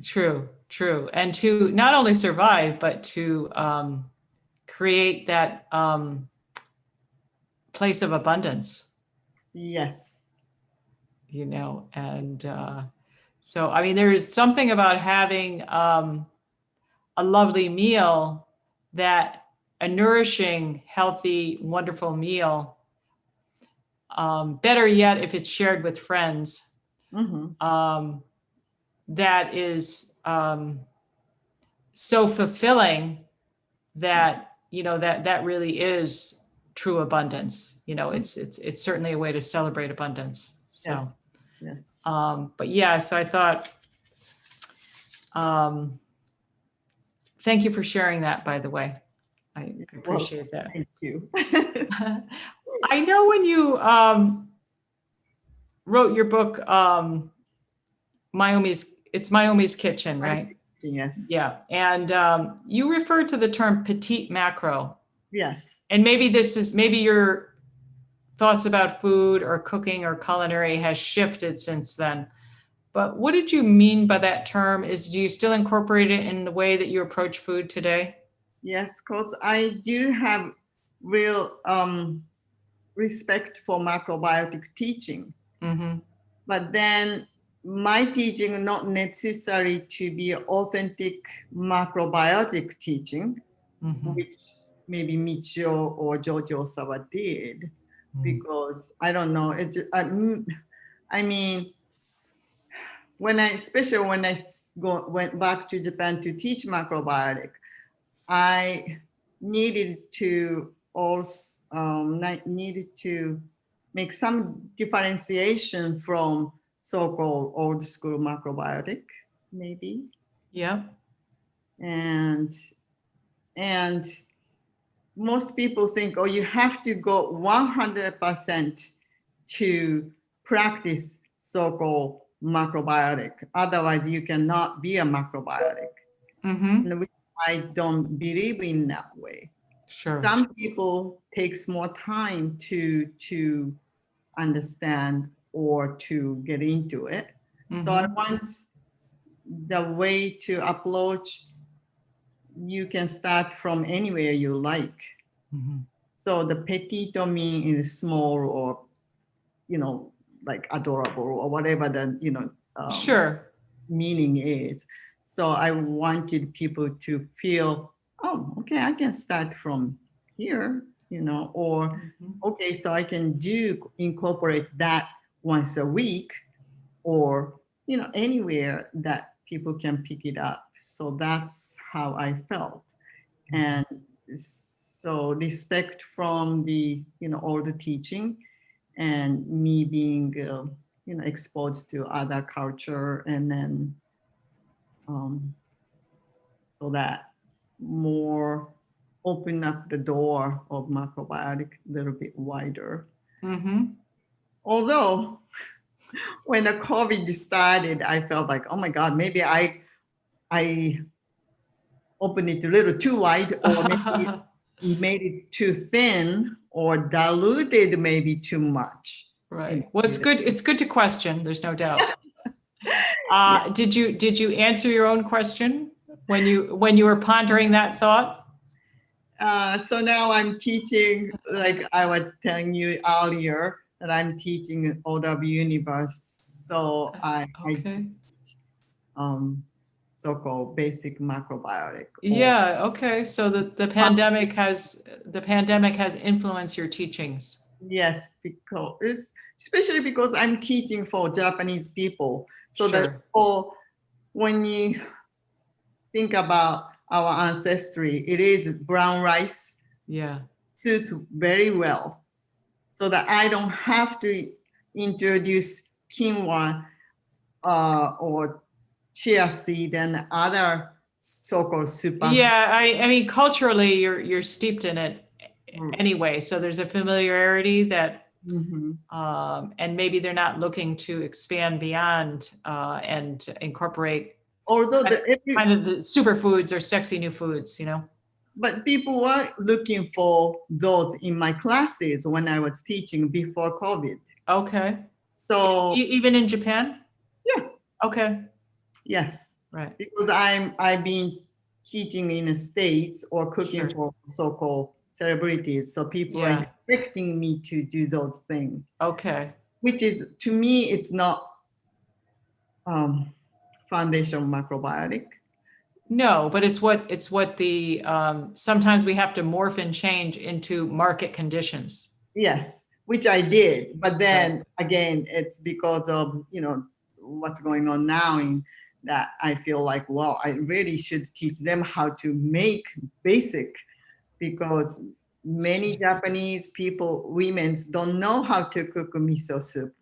True, true. And to not only survive, but to create that place of abundance, Yes. you know. And so, I mean, there is something about having a lovely meal, that a nourishing, healthy, wonderful meal. Better yet, if it's shared with friends, Hmm. um, that is so fulfilling that that really is true abundance. It's certainly a way to celebrate abundance. Yes. So, Yes. but yeah, so I thought, um, thank you for sharing that. By the way, I Well, appreciate that. thank you. I know when you wrote your book, it's Mayumi's Kitchen, right? Yes. Yeah, and you referred to the term petite macro, Yes. and maybe your thoughts about food or cooking or culinary has shifted since then. But what did you mean by that term? Do you still incorporate it in the way that you approach food today? Yes, because I do have real respect for macrobiotic teaching. Mm-hmm. But then my teaching not necessary to be authentic macrobiotic teaching, Mm-hmm. which maybe Michio or Jojo Sawa did, Mm-hmm. because I don't know. I mean, especially when I went back to Japan to teach macrobiotic, I needed to also needed to make some differentiation from so-called old school macrobiotic, maybe, Yeah. and and most people think, oh, you have to go 100% to practice so-called macrobiotic, otherwise you cannot be a macrobiotic, Mm-hmm. and I don't believe in that way. Sure. Some people takes more time to understand or to get into it. So I Mm-hmm. want the way to approach, you can start from anywhere you like. Mm-hmm. So the petito mean is small, or you know, like adorable, or whatever the Sure. meaning is. So I wanted people to feel, oh, okay, I can start from here, or Mm-hmm. okay, so I can incorporate that once a week, or anywhere that people can pick it up. So that's how I felt. And so respect from the, all the teaching, and me being, exposed to other culture, and then so that more open up the door of macrobiotic a little bit wider. Mm-hmm. Although when the COVID started, I felt like, oh my God, maybe I opened it a little too wide, or maybe made it too thin, or diluted maybe too much. Right. Well, it's good. It's good to question. There's no doubt. Yeah. Did you answer your own question when you were pondering that thought? So now I'm teaching, like I was telling you earlier, that I'm teaching OW Universe. So I Okay. so-called basic macrobiotic. Yeah. Okay. So the pandemic has influenced your teachings. Yes, because especially because I'm teaching for Japanese people. So that Sure. when you think about our ancestry, it is brown rice Yeah. suits very well. So that I don't have to introduce quinoa or chia seed and other so-called super. Yeah. I mean, culturally, you're steeped in it Mm. anyway. So there's a familiarity that, Mhm. and maybe they're not looking to expand beyond and incorporate Although kind of the superfoods or sexy new foods, but people were looking for those in my classes when I was teaching before COVID. Okay. So Even in Japan? yeah, Okay. yes, Right. because I've been teaching in the States or cooking Sure. for so-called celebrities. So people are Yeah. expecting me to do those things, Okay. which is, to me, it's not foundation macrobiotic. No, but it's what the sometimes we have to morph and change into market conditions. Yes, which I did. But then Right. again, it's because of, what's going on now, in that I feel like, well, I really should teach them how to make basic, because many Japanese people, women, don't know how to cook miso soup,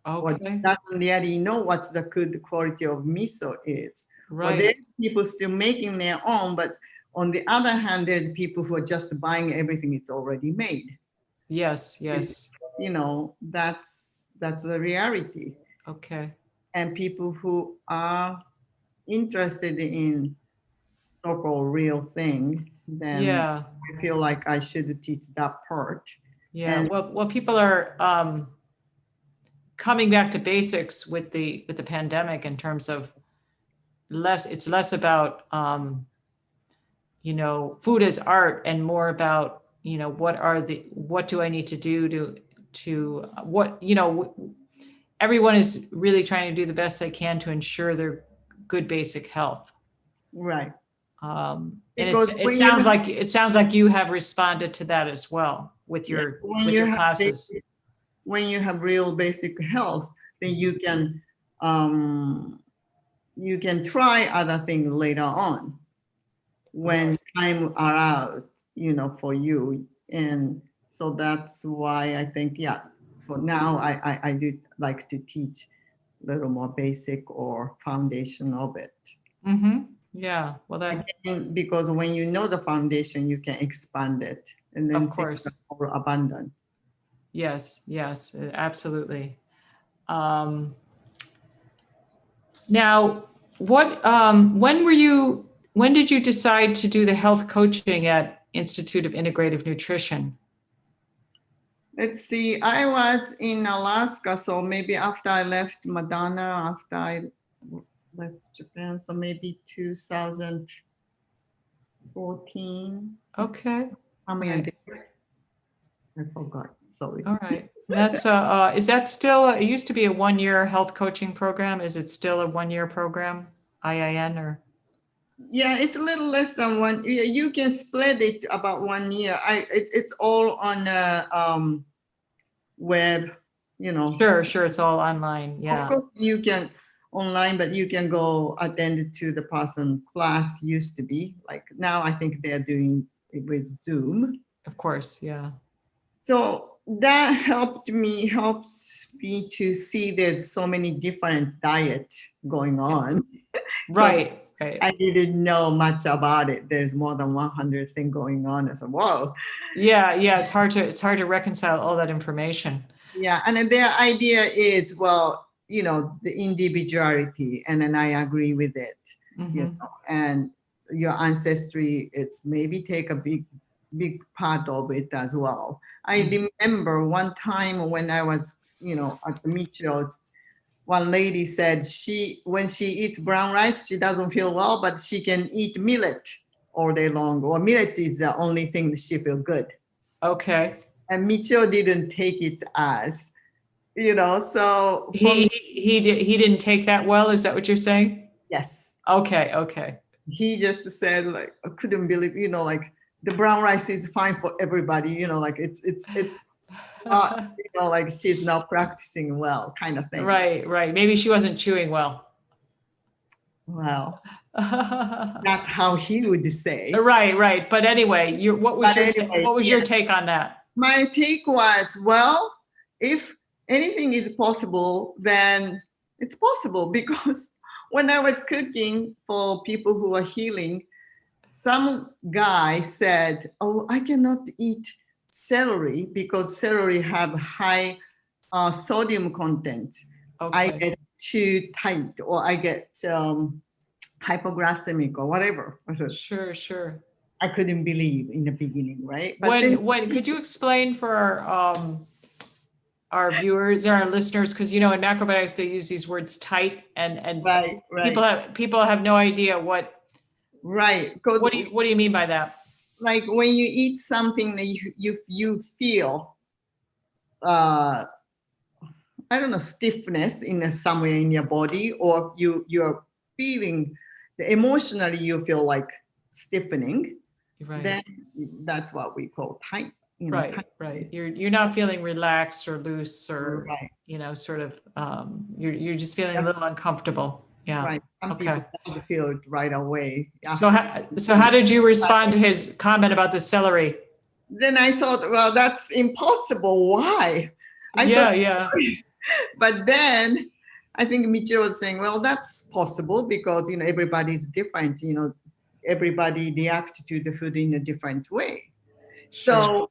or Okay. doesn't really know what's the good quality of miso is. Or Right. there's people still making their own, but on the other hand, there's people who are just buying everything it's already made. Yes. Yes. That's the reality. Okay. And people who are interested in so-called real thing, then Yeah. I feel like I should teach that part. Yeah. And Well, people are coming back to basics with the pandemic in terms of it's less about food as art and more about what do I need to do to what everyone is really trying to do the best they can to ensure their good basic health. right, And because it sounds like you have responded to that as well with yes, your classes. when you have real basic health, then you can try other things later on when Right. time allows, for you. And so that's why I think, yeah, for now I do like to teach a little more basic or foundation of it. Mm-hmm. Yeah. Well, that Again, because when you know the foundation, you can expand it, and of then things course. are more abundant. Yes. Yes. Absolutely. Um, Now, when did you decide to do the health coaching at Institute of Integrative Nutrition? Let's see, I was in Alaska, so maybe after I left Madonna, after I left Japan, so maybe 2014. Okay. Something I Right. did. I forgot. Sorry. All right. That's is that still it used to be a 1-year health coaching program. Is it still a 1-year program? IIN or Yeah, it's a little less than one. You can split it about 1 year. It's all on the web. Sure, it's all online. Of Yeah. course, you can online, but you can go attend to the person class used to be. Like now, I think they're doing it with Zoom. Of course, yeah. So that helps me to see there's so many different diets going on. Because Right, right. I didn't know much about it. There's more than 100 things going on. I said, whoa. Yeah, yeah, it's hard to reconcile all that information. Yeah, and then their idea is, well, the individuality, and then I agree with it. Mm-hmm. And your ancestry, it's maybe take a big part of it as well. I Mm-hmm. remember one time when I was, at the Michio's, one lady said when she eats brown rice, she doesn't feel well, but she can eat millet all day long, or millet is the only thing that she feel good. Okay. And Michio didn't take it as, so for me, He didn't take that well, is that what you're saying? yes, Okay, okay. he just said like, I couldn't believe, like the brown rice is fine for everybody, like it's not, like she's not practicing well, kind of thing. Right, right. Maybe she wasn't chewing well. Well, that's how he would say. Right, right. But anyway, But anyway, what was yeah, your take on that? my take was, well, if anything is possible, then it's possible. Because when I was cooking for people who are healing, some guy said, oh, I cannot eat celery because celery have high sodium content. I Okay. get too tight, or I get hypoglycemic or whatever. I said, Sure, sure. I couldn't believe in the beginning, right? But then, When could you explain for our viewers or our listeners, because in macrobiotics they use these words tight, and right, people have no idea right, because what do you mean by that? like when you eat something that you feel, I don't know, stiffness in somewhere in your body, or you're feeling emotionally you feel like stiffening, Right. then that's what we call tight. Right, Tight right. is You're not feeling relaxed or loose or right. sort of you're just feeling a little uncomfortable. Yeah. Right. Some Okay. people don't feel it right away. So how did you respond to his comment about the celery? Then I thought, well, that's impossible. Why? I Yeah, thought, yeah. but then I think Michio was saying, well, that's possible because everybody's different. Everybody react to the food in a different way. Sure.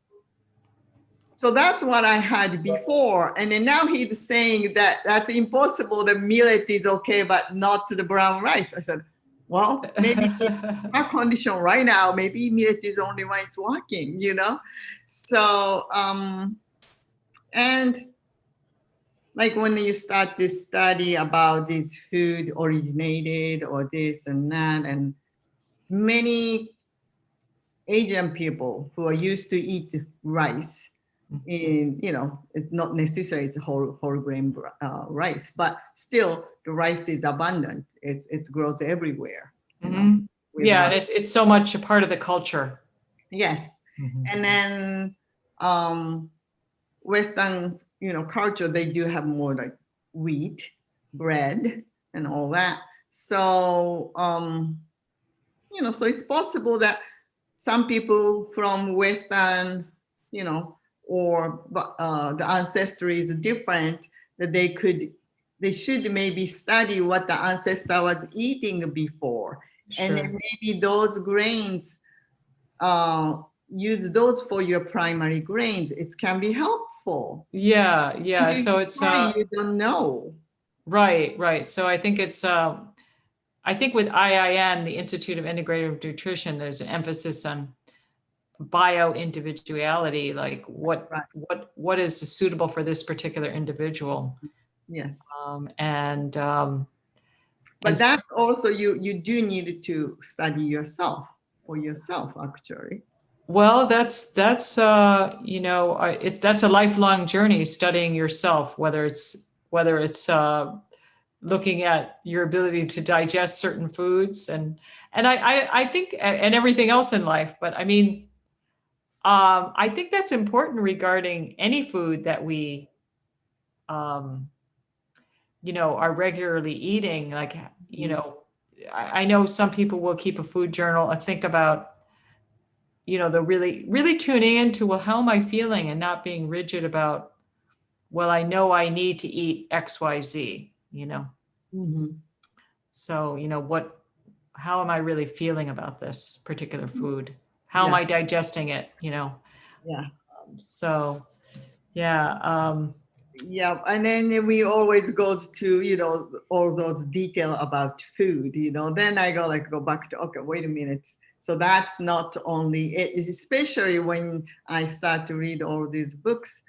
So that's what I had before, and then now he's saying that that's impossible. The millet is okay, but not the brown rice. I said, well, maybe our condition right now, maybe millet is the only one it's working. So and like when you start to study about this food originated or this and that, and many Asian people who are used to eat rice, it's not necessary it's whole grain rice, but still the rice is abundant. It grows everywhere. Mhm. Yeah, Without, and it's so much a part of the culture. yes. Mhm. And then Western, culture, they do have more like wheat, bread, and all that. So, so it's possible that some people from Western, or the ancestry is different, that they should maybe study what the ancestor was eating before. And then Sure. maybe those grains, use those for your primary grains. It can be helpful. Yeah, yeah. Until So you it's try, you don't know. right, right. So I think it's I think with IIN, the Institute of Integrative Nutrition, there's an emphasis on bio individuality, like Right. what is suitable for this particular individual. Yes. And But that also you do need to study yourself for yourself, actually. well, that's that's a lifelong journey, studying yourself, whether it's looking at your ability to digest certain foods, and I think and everything else in life. But I mean, I think that's important regarding any food that are regularly eating, like, Mhm. I know some people will keep a food journal and think about, they're really, really tuning into, well, how am I feeling, and not being rigid about, well, I know I need to eat XYZ. Mhm. So, how am I really feeling about this particular food? How am Yeah, I digesting it? yeah. So, yeah. Yeah, and then we always goes to all those detail about food. Then I go back to, okay, wait a minute. So that's not only it, especially when I start to read all these books.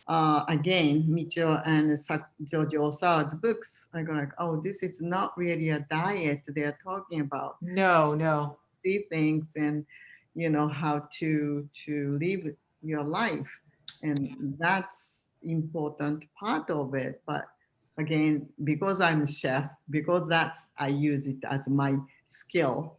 Again, Michio and Jojo Osawa's books. I go like, oh, this is not really a diet. They're talking about No, no. these things, and how to live your life, and that's important part of it. But again, because I'm a chef, because that's I use it as my skill,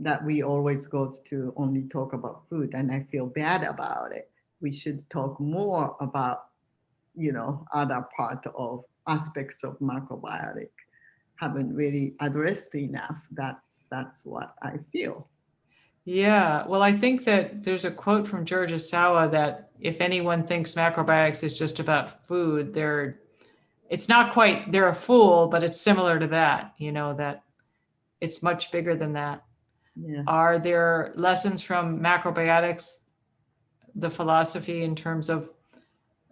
that we always goes to only talk about food, and I feel bad about it. We should talk more about other part of aspects of macrobiotic haven't really addressed enough. That's what I feel. Yeah. Well, I think that there's a quote from George Osawa that if anyone thinks macrobiotics is just about food, it's not quite, they're a fool, but it's similar to that, that it's much bigger than that. Yes. Are there lessons from macrobiotics, the philosophy in terms of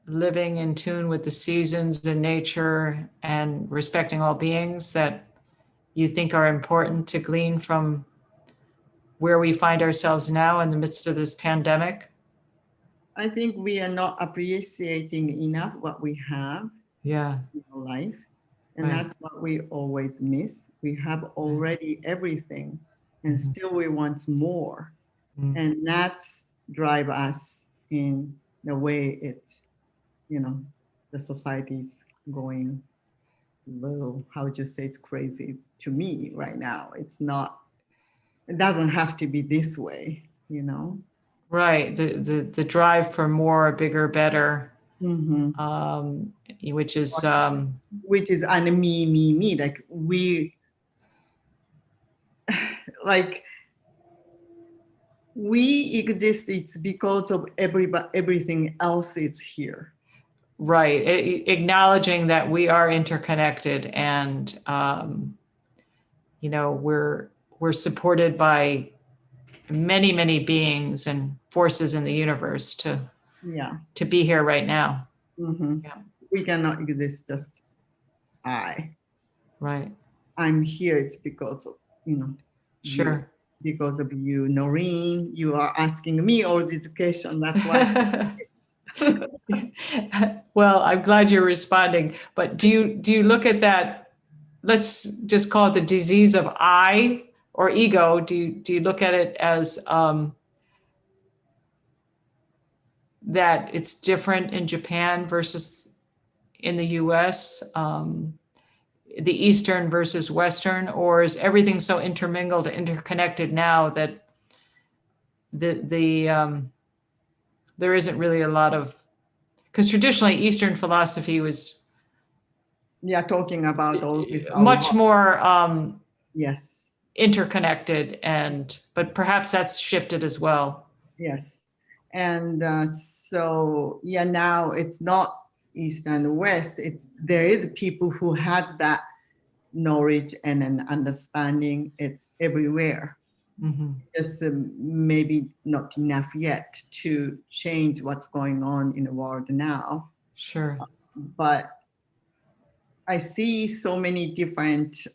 living in tune with the seasons and nature and respecting all beings, that you think are important to glean from where we find ourselves now in the midst of this pandemic? I think we are not appreciating enough what we have Yeah, in our life. And right. that's what we always miss. We have already everything, and Mhm. still we want more. Mm. And that's drive us in the way the society's going little, how would you say, it's crazy to me right now. It's not, it doesn't have to be this way. Right. The drive for more, bigger, better, Mm-hmm. which is Which is and me. Like like we exist. It's because of everybody. Everything else is here. right. Acknowledging that we are interconnected, and we're supported by many, many beings and forces in the universe Yeah. to be here right now. Mm-hmm. Yeah. We cannot exist just I. Right. I'm here. It's because of you. Sure. Because of you, Noreen. You are asking me all this question. That's why. Well, I'm glad you're responding, but do you look at that, let's just call it the disease of I or ego, do you look at it as that it's different in Japan versus in the US, the Eastern versus Western, or is everything so intermingled, interconnected now that the there isn't really a lot of, because traditionally Eastern philosophy was Yeah, talking about all this a much lot. more Yes. interconnected, but perhaps that's shifted as well. Yes. And so yeah, now it's not east and west. It's there is people who has that knowledge and an understanding. It's everywhere. Hmm. Just maybe not enough yet to change what's going on in the world now. Sure. But I see so many different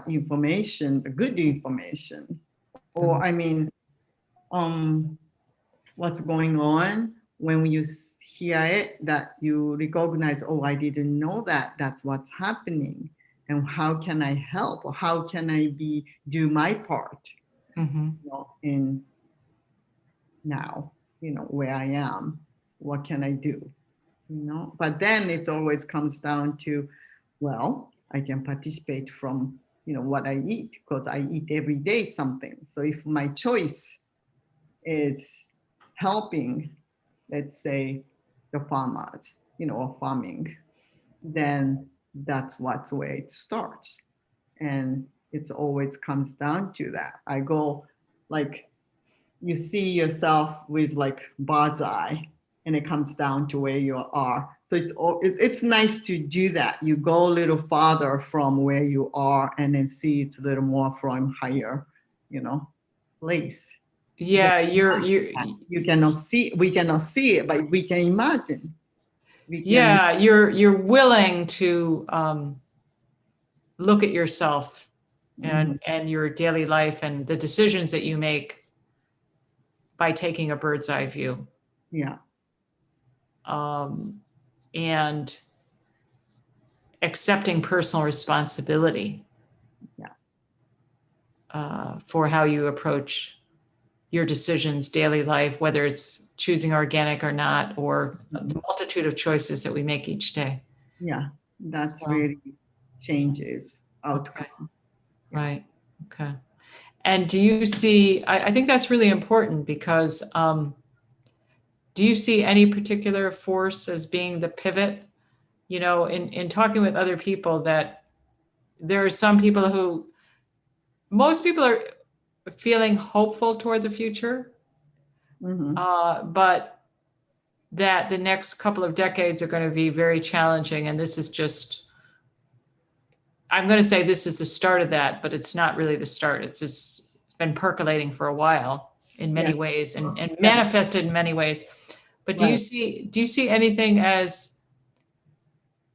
information, good information, or Mhm. I mean, um, what's going on when you hear it, that you recognize, oh, I didn't know that that's what's happening, and how can I help, or how can I do my part, Hmm. in now, where I am, what can I do, but then it always comes down to, well, I can participate from what I eat, because I eat every day something. So if my choice is helping, let's say, the farmers, or farming, then that's what's where it starts. And it's always comes down to that. I go like you see yourself with like bird's eye, and it comes down to where you are. So it's nice to do that. You go a little farther from where you are, and then see it's a little more from higher, you know, place. Yeah, You cannot see, we cannot see it, but we can imagine. We can. yeah, you're willing to look at yourself Mhm. and your daily life and the decisions that you make by taking a bird's eye view. Yeah. And accepting personal responsibility Yeah. for how you approach your decisions, daily life, whether it's choosing organic or not, or the multitude of choices that we make each day. Yeah. That's So, really changes okay, outcome. Yeah. right, okay. And do you see, I think that's really important because do you see any particular force as being the pivot? You know, in talking with other people, that there are some people who, most people are feeling hopeful toward the future, Mhm. but that the next couple of decades are going to be very challenging. And this is just, I'm going to say this is the start of that, but it's not really the start. It's just been percolating for a while in Yeah. many ways and Yeah. manifested in many ways. But Right. do you see anything as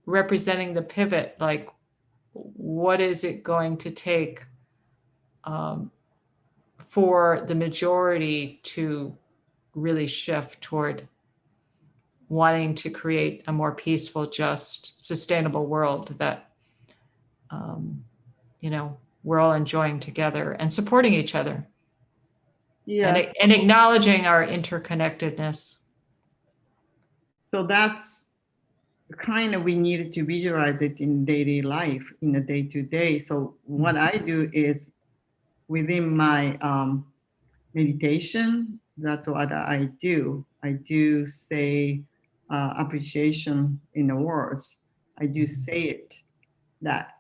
representing the pivot? Like, what is it going to take um, for the majority to really shift toward wanting to create a more peaceful, just, sustainable world that um, you know, we're all enjoying together and supporting each other Yes. and acknowledging our interconnectedness. So that's kind of we needed to visualize it in daily life, in the day to day. So what I do is within my meditation, that's what I do. I do say appreciation in the words. I do say it that,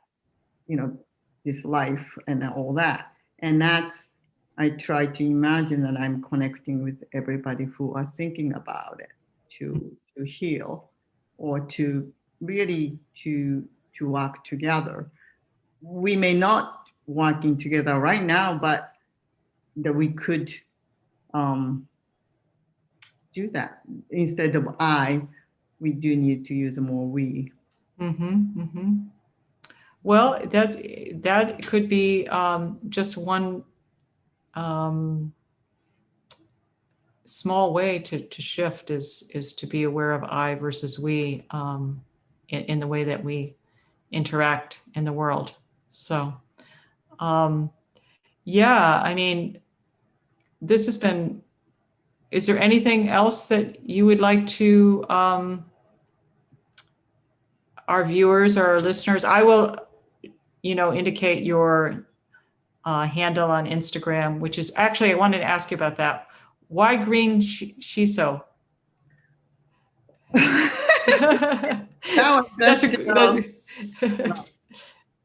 you know, this life and all that. And that's, I try to imagine that I'm connecting with everybody who are thinking about it to heal or to really to work together. We may not working together right now, but that we could um, do that. Instead of I, we do need to use more we. Mm-hmm, mm-hmm. Well, that could be just one um, small way to shift is to be aware of I versus we in the way that we interact in the world. So, um, yeah, I mean, this has been. Is there anything else that you would like to our viewers or our listeners? I will, indicate your handle on Instagram, which is actually, I wanted to ask you about that. Why green shiso? That was That's just a that,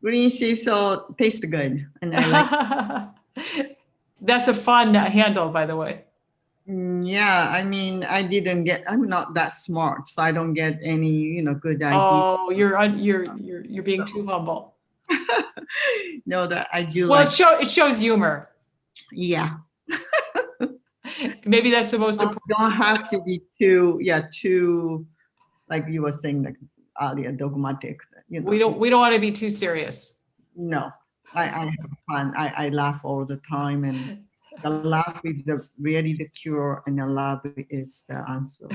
green shiso tastes good, and I like. that's a fun handle, by the way. Yeah, I mean, I didn't get. I'm not that smart, so I don't get any, good idea. Oh, you're being too humble. No, that I do Well, like. it shows humor. Yeah, Maybe that's the most important. don't have to be too. Yeah, too like you were saying like earlier, dogmatic. We don't want to be too serious. No, I have fun. I laugh all the time, and the laugh is really the cure, and the love is the answer.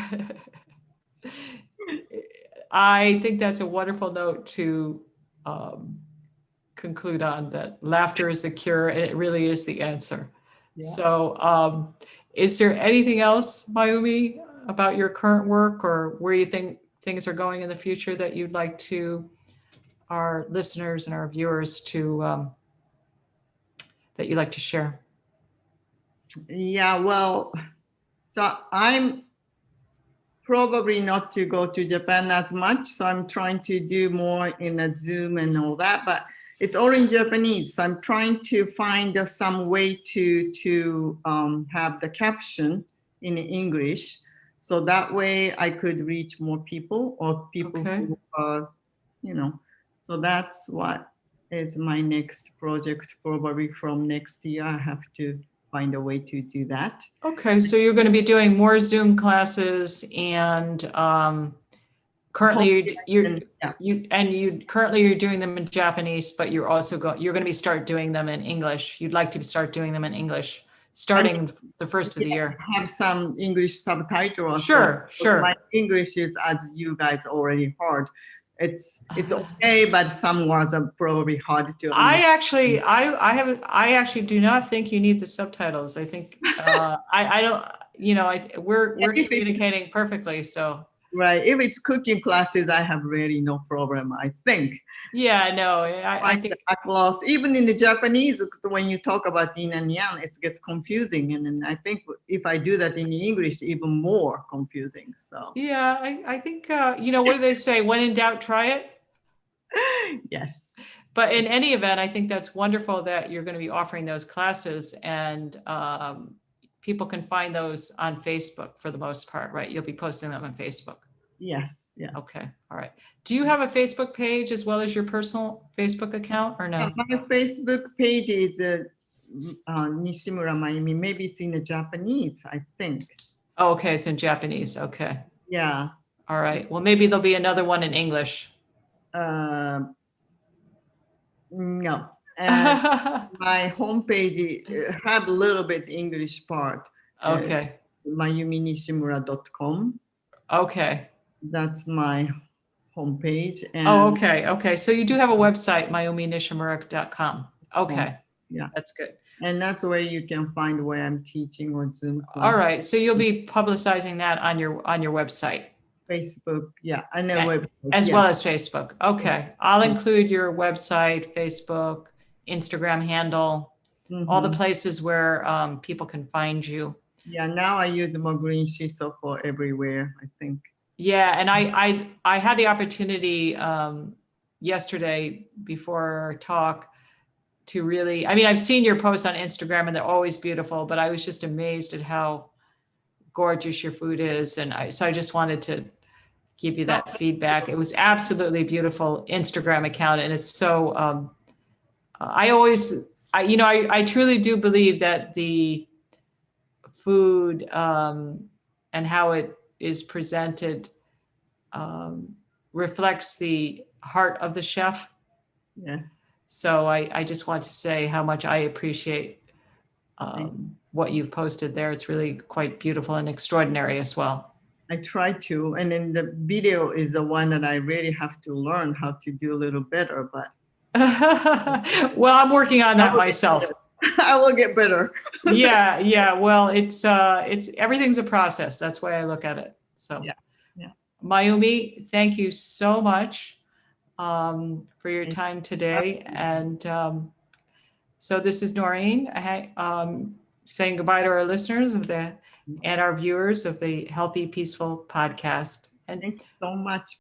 I think that's a wonderful note to um, conclude on, that laughter is the cure and it really is the answer. Yeah. So, is there anything else, Mayumi, about your current work or where you think things are going in the future that you'd like to our listeners and our viewers to that you'd like to share? Yeah, well, so I'm probably not to go to Japan as much. So I'm trying to do more in a Zoom and all that, but it's all in Japanese. So I'm trying to find some way to have the caption in English. So that way I could reach more people or people Okay. who are, so that's what is my next project. Probably from next year, I have to find a way to do that. Okay, so you're going to be doing more Zoom classes, and currently you're doing them in Japanese, but you're going to start doing them in English. You'd like to start doing them in English starting the first of the year. Have some English subtitle also. Sure. My English is, as you guys already heard, it's okay, but some words are probably hard to understand. I actually do not think you need the subtitles. I think I don't, we're communicating perfectly, so. Right. If it's cooking classes, I have really no problem, I think. Yeah, no, I think applause. Even in the Japanese, when you talk about yin and yang, it gets confusing. And then I think if I do that in English, even more confusing. So yeah, I think what do they say? When in doubt, try it. Yes. But in any event, I think that's wonderful that you're going to be offering those classes, and people can find those on Facebook for the most part, right? You'll be posting them on Facebook. Yes. Yeah. Okay. All right. Do you have a Facebook page as well as your personal Facebook account, or no? My Facebook page is Nishimura Mayumi. Maybe it's in the Japanese, I think. Oh, okay. It's in Japanese. Okay. Yeah. All right. Well, maybe there'll be another one in English. No. And my homepage have a little bit English part. Okay. MayumiNishimura.com. Okay. That's my homepage. And okay. So you do have a website, MayumiNishimura.com. Okay. Yeah. That's good. And that's where you can find where I'm teaching on Zoom class. All right. So you'll be publicizing that on your website. Facebook, yeah, and then website, as well as Facebook. Okay, I'll include your website, Facebook, Instagram handle, all the places where people can find you. Yeah, now I use more green shiso for everywhere, I think. Yeah, and I had the opportunity yesterday before our talk to really, I've seen your posts on Instagram and they're always beautiful, but I was just amazed at how gorgeous your food is, and so I just wanted to give you that feedback. It was absolutely beautiful Instagram account, and it's so. I truly do believe that the food and how it is presented reflects the heart of the chef. Yes. So I just want to say how much I appreciate what you've posted there. It's really quite beautiful and extraordinary as well. I try to, and then the video is the one that I really have to learn how to do a little better, but. Well, I'm working on that myself. I will get better. Yeah. Well, it's everything's a process. That's why I look at it. So yeah. Mayumi, thank you so much for your time today. And so this is Noreen saying goodbye to our listeners and our viewers of the Healthy Peaceful podcast. And thank you so much